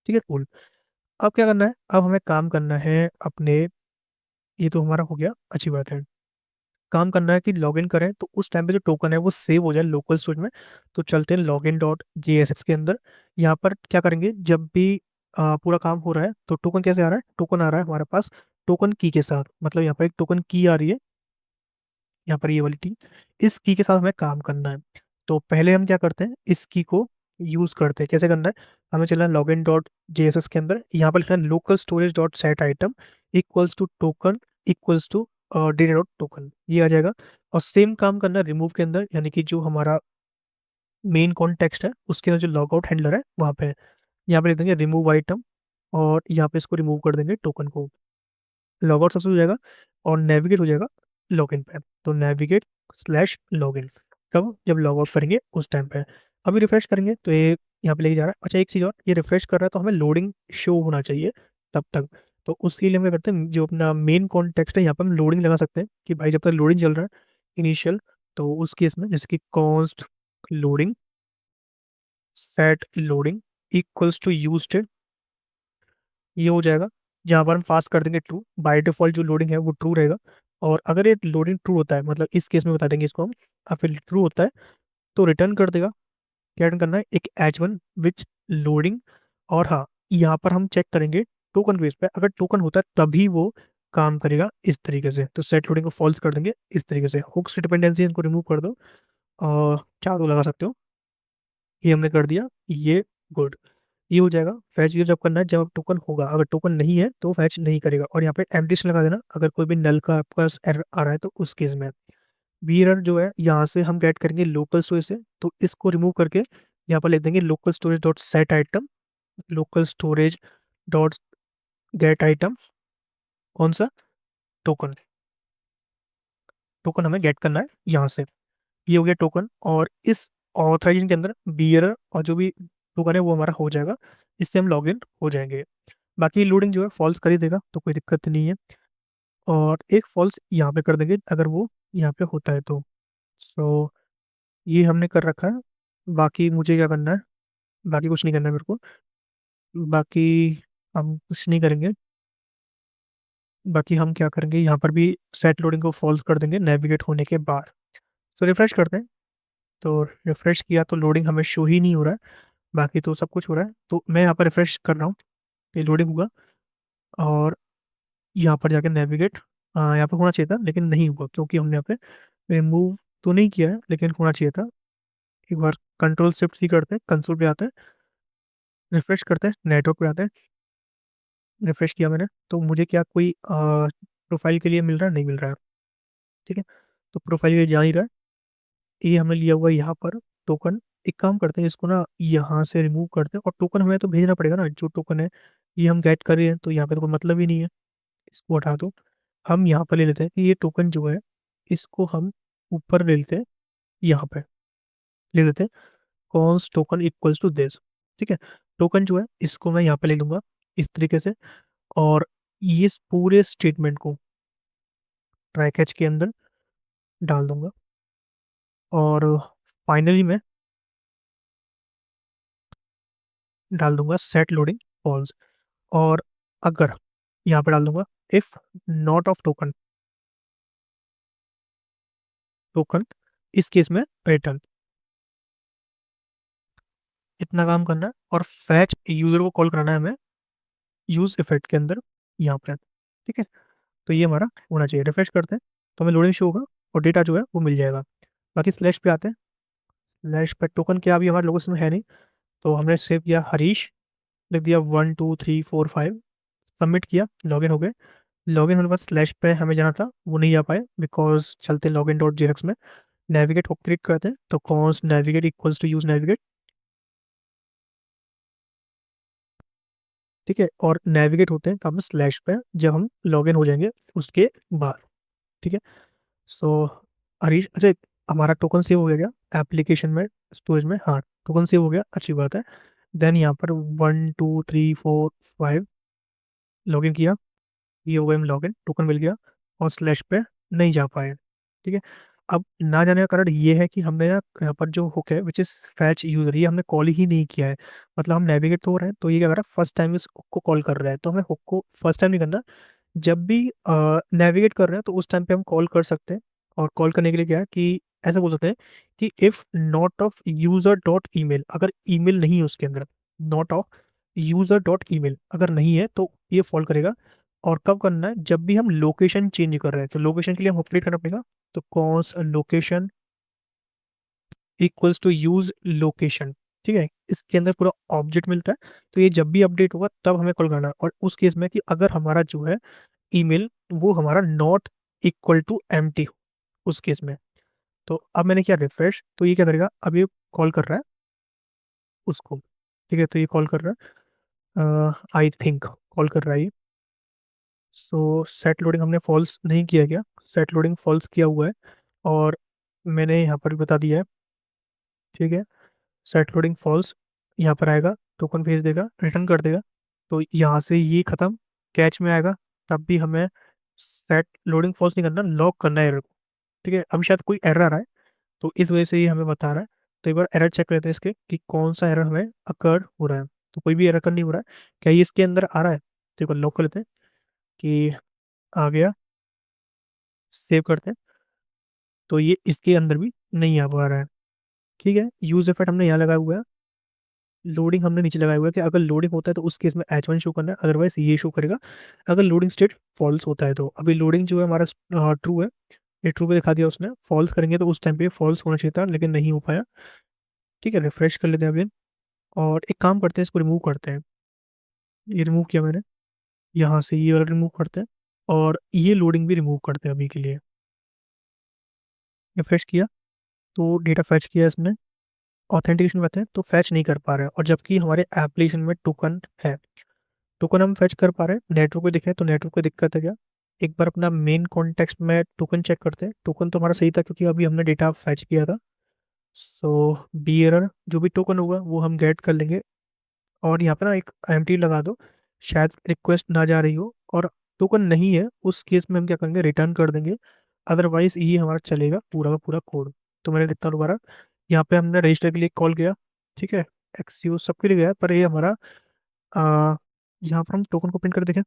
ठीक है, कूल। अब क्या करना है, अब हमें काम करना है अपने, ये तो हमारा हो गया, अच्छी बात है। काम करना है कि लॉगिन करें तो उस टाइम पे जो टोकन है वो सेव हो जाए लोकल स्टोरेज में। तो चलते हैं लॉगिन डॉट जेएसएक्स के अंदर। यहाँ पर क्या करेंगे, जब भी पूरा काम हो रहा है तो टोकन कैसे आ रहा है, टोकन आ रहा है हमारे पास टोकन की के साथ, मतलब यहाँ पर एक टोकन की आ रही है, यहाँ पर ये वाली की, इस की के साथ हमें काम करना है। तो पहले हम क्या करते हैं, इस की को यूज करते हैं। कैसे करना है, हमें चलना है लॉगिन डॉट जेएसएस के अंदर, यहाँ पर लिखना है local storage dot set item equals to token equals to data dot token, ये आ जाएगा। और सेम काम करना है रिमूव के अंदर, यानी कि जो हमारा मेन कॉन्टेक्स्ट है उसके अंदर जो लॉग आउट हैंडलर है वहाँ पे, यहाँ पे लिख देंगे रिमूव आइटम, और यहाँ पे इसको रिमूव कर देंगे टोकन को। लॉग आउट सक्सेस हो जाएगा और नेविगेट हो जाएगा लॉगिन पे। तो नेविगेट स्लैश लॉगिन, कब, जब लॉग आउट करेंगे उस टाइम पे। अभी रिफ्रेश करेंगे तो ये यहाँ पे लेके जा रहा है। अच्छा एक चीज़ और, ये रिफ्रेश कर रहा है तो हमें लोडिंग शो होना चाहिए तब तक। तो उसके लिए हम क्या करते हैं, जो अपना मेन कॉन्टेक्स्ट है यहाँ पर हम लोडिंग लगा सकते हैं कि भाई जब तक लोडिंग चल रहा है इनिशियल, तो उस केस में जैसे कि const loading set loading equals to use, ये हो जाएगा। जहाँ पर हम पास कर देंगे ट्रू, बाय डिफॉल्ट जो लोडिंग है वो ट्रू रहेगा। और अगर ये लोडिंग ट्रू होता है, मतलब इस केस में बता देंगे इसको हम, और फिर ट्रू होता है तो रिटर्न कर देगा। क्या रिटर्न करना है, एक H1 विच लोडिंग। और हाँ, यहाँ पर हम चेक करेंगे टोकन बेस पे, अगर टोकन होता है तभी वो काम करेगा इस तरीके से। तो सेट लोडिंग को फॉल्स कर देंगे इस तरीके से। हुक्स की डिपेंडेंसी इनको रिमूव कर दो, और क्या तो लगा सकते हो, ये हमने कर दिया, ये गुड। ये हो जाएगा। फैच यूज जब करना है जब टोकन होगा, अगर टोकन नहीं है तो फैच नहीं करेगा। और यहाँ पे एम्प्टी लगा देना अगर कोई भी नल का आपका एरर आ रहा है तो उस केस में। बी एरर जो है यहाँ से हम गेट करेंगे लोकल स्टोरेज से, तो इसको रिमूव करके यहाँ पर लिख देंगे local storage dot set item, local storage dot gate item, कौन सा, टोकन। टोकन हमें गेट करना है यहाँ से, ये हो गया टोकन। और इस ऑथराइजेशन के अंदर बी एरर और जो भी टोकन है वो हमारा हो जाएगा, इससे हम लॉग इन हो जाएंगे। बाकी लोडिंग जो है फॉल्स कर ही देगा तो कोई दिक्कत नहीं है। और एक फॉल्स यहाँ पे कर देंगे अगर वो यहाँ पे होता है तो। सो ये हमने कर रखा है। बाकी मुझे क्या करना है, बाकी कुछ नहीं करना है मेरे को। बाकी हम कुछ नहीं करेंगे। बाकी हम क्या करेंगे, यहाँ पर भी सेट लोडिंग को फॉल्स कर देंगे नेविगेट होने के बाद। सो रिफ्रेश करते हैं, तो रिफ्रेश किया तो लोडिंग हमें शो ही नहीं हो रहा है, बाकी तो सब कुछ हो रहा है। तो मैं यहाँ पर रिफ्रेश कर रहा हूँ, ये लोडिंग होगा। और यहाँ पर जाकर नेविगेट, हाँ यहाँ पे होना चाहिए था लेकिन नहीं हुआ, क्योंकि हमने यहाँ पे रिमूव तो नहीं किया है लेकिन होना चाहिए था। एक बार कंट्रोल शिफ्ट सी करते हैं, कंसोल पे आते हैं, रिफ्रेश करते हैं, नेटवर्क पे आते हैं। रिफ्रेश किया मैंने तो मुझे क्या कोई प्रोफाइल के लिए मिल रहा है, नहीं मिल रहा है। ठीक है, तो प्रोफाइल के लिए जा ही रहा है। ये हमने लिया हुआ है यहाँ पर टोकन। एक काम करते हैं, इसको ना यहाँ से रिमूव करते हैं, और टोकन हमें तो भेजना पड़ेगा ना, जो टोकन है ये हम गेट कर रहे हैं तो यहाँ पे तो कोई मतलब ही नहीं है, इसको हटा दो। हम यहाँ पर ले लेते हैं कि ये टोकन जो है इसको हम ऊपर ले लेते हैं, यहाँ पे ले लेते हैं const token equals to this. ठीक है, टोकन जो है इसको मैं यहाँ पे ले लूंगा इस तरीके से, और ये इस पूरे स्टेटमेंट को ट्राई कैच के अंदर डाल दूंगा। और फाइनली मैं डाल दूंगा सेट लोडिंग फॉल्स। और अगर यहाँ पे डाल दूंगा if not of token, token इस केस में रिटर्न, इतना काम करना है। और फैच यूजर को कॉल कराना है हमें यूज इफेक्ट के अंदर यहाँ पे। ठीक है, तो ये हमारा होना चाहिए। रिफ्रेश करते हैं तो हमें लोडिंग शो होगा और डेटा जो है वो मिल जाएगा। बाकी स्लैश पे आते हैं, स्लैश पे टोकन क्या अभी हमारे लोगों में है नहीं, तो हमने सेव किया हरीश, लिख दिया 1 2 3 4 5, सबमिट किया, लॉगिन हो गए। लॉगिन होने के बाद स्लैश पे हमें जाना था, वो नहीं जा पाए बिकॉज चलते लॉगिन डॉट जेएक्स में। नेविगेट को क्लिक करते हैं तो const navigate equals to use navigate. ठीक है, और नेविगेट होते हैं कब, स्लैश पे जब हम लॉगिन हो जाएंगे उसके बाद। ठीक है, सो हरीश, अच्छा हमारा टोकन सेव हो गया क्या एप्लीकेशन में, स्टोरेज में, हाँ टोकन सेव हो गया, अच्छी बात है। देन यहाँ पर 1 2 3 4 5 लॉगिन किया, ये हो गए हम लॉगिन, टोकन मिल गया, और स्लैश पे नहीं जा पाए। ठीक है, अब ना जाने का कारण ये है कि हमने ना यहाँ पर जो हुक है विच इज फैच यूजर, ये हमने कॉल ही नहीं किया है। मतलब हम नेविगेट तो हो रहे हैं तो ये क्या कर रहा है, फर्स्ट टाइम इस हुक को कॉल कर रहा है, तो हमें हुक को फर्स्ट टाइम नहीं करना। जब भी नेविगेट कर रहे हैं तो उस टाइम पे हम कॉल कर सकते हैं। और कॉल करने के लिए क्या है कि ऐसा बोल सकते हैं कि if not of user dot email, अगर ईमेल नहीं है उसके अंदर, not of user dot email अगर नहीं है तो ये फॉल करेगा। और कब करना है, जब भी हम लोकेशन चेंज कर रहे हैं, तो लोकेशन के लिए हम अपडेट करना पड़ेगा। तो const location equals to use location, ठीक है, इसके अंदर पूरा ऑब्जेक्ट मिलता है। तो ये जब भी अपडेट होगा तब हमें कॉल करना है, और उस केस में कि अगर हमारा जो है ईमेल वो हमारा नॉट इक्वल टू एम्प्टी, उस केस में। तो अब मैंने किया रिफ्रेश, तो ये क्या करेगा, अब ये कॉल कर रहा है उसको, ठीक है, तो ये कॉल कर रहा है, आई थिंक कॉल कर रहा है ये। सो सेट लोडिंग हमने फॉल्स नहीं किया गया, सेट लोडिंग फॉल्स किया हुआ है, और मैंने यहाँ पर भी बता दिया है, ठीक है। सेट लोडिंग फॉल्स यहाँ पर आएगा, टोकन भेज देगा, रिटर्न कर देगा। तो यहाँ से ये खत्म, कैच में आएगा, तब भी हमें सेट लोडिंग फॉल्स नहीं करना, लॉक करना है एरर को, ठीक है। अब शायद कोई एरर आ रहा है, तो इस वजह से ये हमें बता रहा है। तो एक बार एरर चेक लेते हैं इसके कि कौन सा एरर हमें अकर हो रहा है। तो कोई भी एरर कर नहीं हो रहा है, क्या ये इसके अंदर आ रहा है, तो एक बार लॉक कर लेते हैं कि आ गया, सेव करते हैं। तो ये इसके अंदर भी नहीं आ पा रहा है, ठीक है। यूज इफेक्ट हमने यहाँ लगाया हुआ है, लोडिंग हमने नीचे लगाया हुआ है कि अगर लोडिंग होता है तो उस केस में H1 शो करना है, अदरवाइज ये शो करेगा अगर लोडिंग स्टेट फॉल्स होता है। तो अभी लोडिंग जो है हमारा ट्रू है, ये ट्रू पे दिखा दिया उसने, फॉल्स करेंगे तो उस टाइम पे फॉल्स होना चाहिए था, लेकिन नहीं हो पाया, ठीक है। रिफ्रेश कर लेते हैं अभी, और एक काम करते हैं, इसको रिमूव करते हैं। ये रिमूव किया मैंने, यहाँ से ये वाला रिमूव करते हैं, और ये लोडिंग भी रिमूव करते हैं अभी के लिए। रिफ्रेश किया तो डेटा फैच किया इसने, ऑथेंटिकेशन करते हैं तो फैच नहीं कर पा रहे हैं, और जबकि हमारे एप्लीकेशन में टोकन है, टोकन हम फैच कर पा रहे हैं। नेटवर्क पे देखें तो नेटवर्क पे दिक्कत है क्या, एक बार अपना मेन कॉन्टेक्स्ट में टोकन चेक करते हैं। टोकन तो हमारा सही था क्योंकि अभी हमने डेटा फैच किया था। सो बी एरर जो भी टोकन होगा वो हम गेट कर लेंगे, और यहाँ पे ना एक एम्प्टी लगा दो, शायद रिक्वेस्ट ना जा रही हो, और टोकन नहीं है उस केस में हम क्या करेंगे, रिटर्न कर देंगे, अदरवाइज ये हमारा चलेगा पूरा का पूरा कोड। तो मैंने लिखता हूँ दोबारा, यहाँ पे हमने रजिस्टर के लिए कॉल किया, ठीक है, एक्सक्यूज सबके लिए गया, पर ये हमारा आ, यहाँ पर हम टोकन को प्रिंट कर देखें।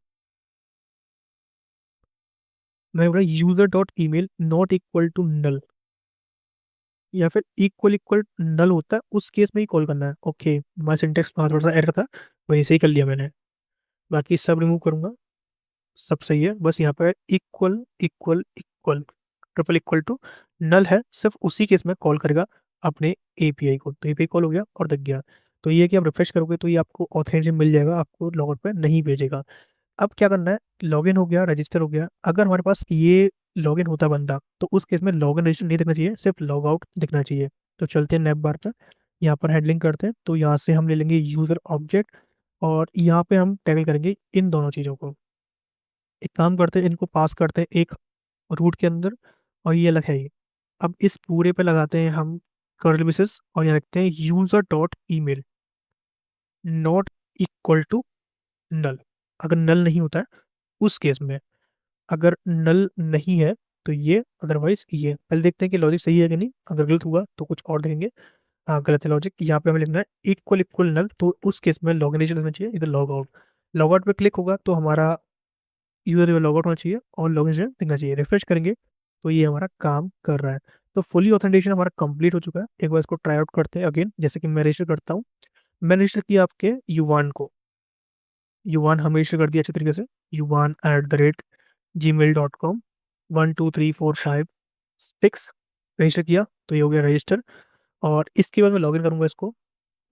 मैं बोला user dot email not equal to null, या फिर इक्वल इक्वल नल होता है उस केस में ही कॉल करना है। ओके, हमारा सिंटेक्स थोड़ा सा एरर था, वही सही कर लिया मैंने, बाकी सब रिमूव करूंगा, सब सही है। बस यहाँ पे equal equal equal triple equal to null है, सिर्फ उसी केस में कॉल करेगा अपने एपीआई को। तो एपीआई कॉल हो गया और दिख गया। तो ये कि आप रिफ्रेश करोगे तो ये आपको ऑथेंटिकेशन मिल जाएगा, आपको लॉगआउट पे नहीं भेजेगा। अब क्या करना है, लॉगिन हो गया, रजिस्टर हो गया, अगर हमारे पास ये लॉगिन होता बंदा तो उस केस में लॉगिन रजिस्टर नहीं दिखना चाहिए, सिर्फ लॉग आउट दिखना चाहिए। तो चलते हैं नैप बार पर, यहाँ पर हेडलिंग करते हैं, तो यहाँ से हम ले लेंगे यूजर ऑब्जेक्ट, और यहाँ पे हम टैगल करेंगे इन दोनों चीज़ों को। एक काम करते हैं, इनको पास करते हैं एक रूट के अंदर, और ये अलग है ये। अब इस पूरे पे लगाते हैं हम कर्ली ब्रेसेस, और यहाँ रखते हैं user dot email not equal to null. अगर नल नहीं होता है उस केस में, अगर नल नहीं है तो ये, अदरवाइज ये। पहले देखते हैं कि लॉजिक सही है कि नहीं, अगर गलत हुआ तो कुछ और देखेंगे। हाँ गलत है लॉजिक, यहाँ पे हमें लिखना है इक्वल इक्वल नल, तो उस केस में लॉग इन लिखना चाहिए, इधर लॉग आउट। लॉग आउट पे क्लिक होगा तो हमारा यूजर लॉग आउट होना चाहिए और लॉग इन दिखना चाहिए। रिफ्रेश करेंगे तो ये हमारा काम कर रहा है। तो फुली ऑथेंटिकेशन हमारा कंप्लीट हो चुका है। एक बार इसको ट्राई आउट करते हैं अगेन, जैसे कि मैं रजिस्टर करता हूँ। मैंने रजिस्टर किया आपके युवान को, युवान हम रजिस्टर कर दिया अच्छे तरीके से, yuvan@gmail.com 1 2 3 4 5 6 रजिस्टर किया, तो ये हो गया रजिस्टर। और इसके बाद मैं लॉगिन करूंगा इसको,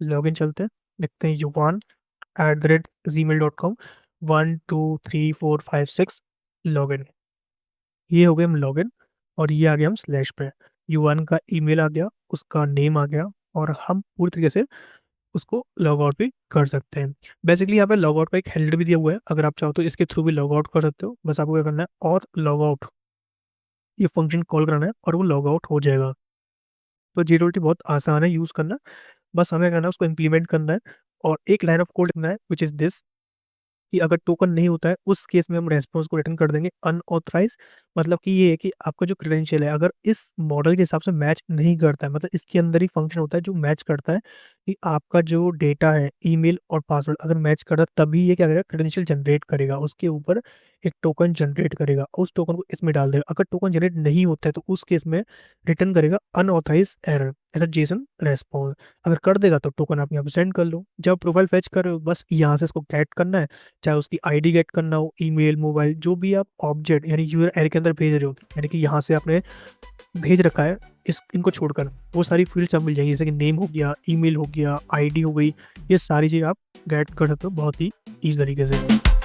लॉगिन चलते हैं, लिखते हैं yuvan@gmail.com 1 2 3 4 5 6 लॉगिन। ये हो गए हम लॉगिन, और ये आ गया हम स्लैश पे, युवान का ईमेल आ गया, उसका नेम आ गया, और हम पूरी तरीके से उसको लॉग आउट भी कर सकते हैं। बेसिकली यहाँ पे लॉग आउट का एक हेल्डर भी दिया हुआ है, अगर आप चाहो तो इसके थ्रू भी लॉग आउट कर सकते हो। बस आपको क्या करना है, और लॉग आउट ये फंक्शन कॉल करना है, और वो लॉग आउट हो जाएगा। तो JWT बहुत आसान है यूज़ करना, बस हमें करना है उसको इम्प्लीमेंट करना है, और एक लाइन ऑफ कोड लिखना है विच इज़ दिस, कि अगर टोकन नहीं होता है उस केस में हम रेस्पॉन्स को रिटर्न कर देंगे अनऑथराइज। मतलब कि ये है कि आपका जो क्रेडेंशियल है अगर इस मॉडल के हिसाब से मैच नहीं करता है, मतलब इसके अंदर ही फंक्शन होता है जो मैच करता है, कि आपका जो डेटा है, ईमेल और पासवर्ड अगर मैच कर रहा है तभी ये क्या करेगा, क्रेडेंशियल जनरेट करेगा, उसके ऊपर एक टोकन जनरेट करेगा, उस टोकन को इसमें डाल देगा। अगर टोकन जनरेट नहीं होता है तो उस केस में रिटर्न करेगा unauthorize error as JSON response. अगर कर देगा तो टोकन आप यहाँ पे सेंड कर लो। जब प्रोफाइल फेच कर रहे हो बस यहाँ से इसको गेट करना है, चाहे उसकी आईडी गेट करना हो, ईमेल, मोबाइल, जो भी आप ऑब्जेक्ट यानी यूजर एरे के अंदर भेज रहे हो, यानी कि यहाँ से आपने भेज रखा है, इनको छोड़कर वो सारी फील्ड्स आप मिल जाएंगी, जैसे कि नेम हो गया, ईमेल हो गया, आईडी हो गई, ये सारी चीज़ आप गेट कर सकते हो बहुत ही ईजी तरीके से।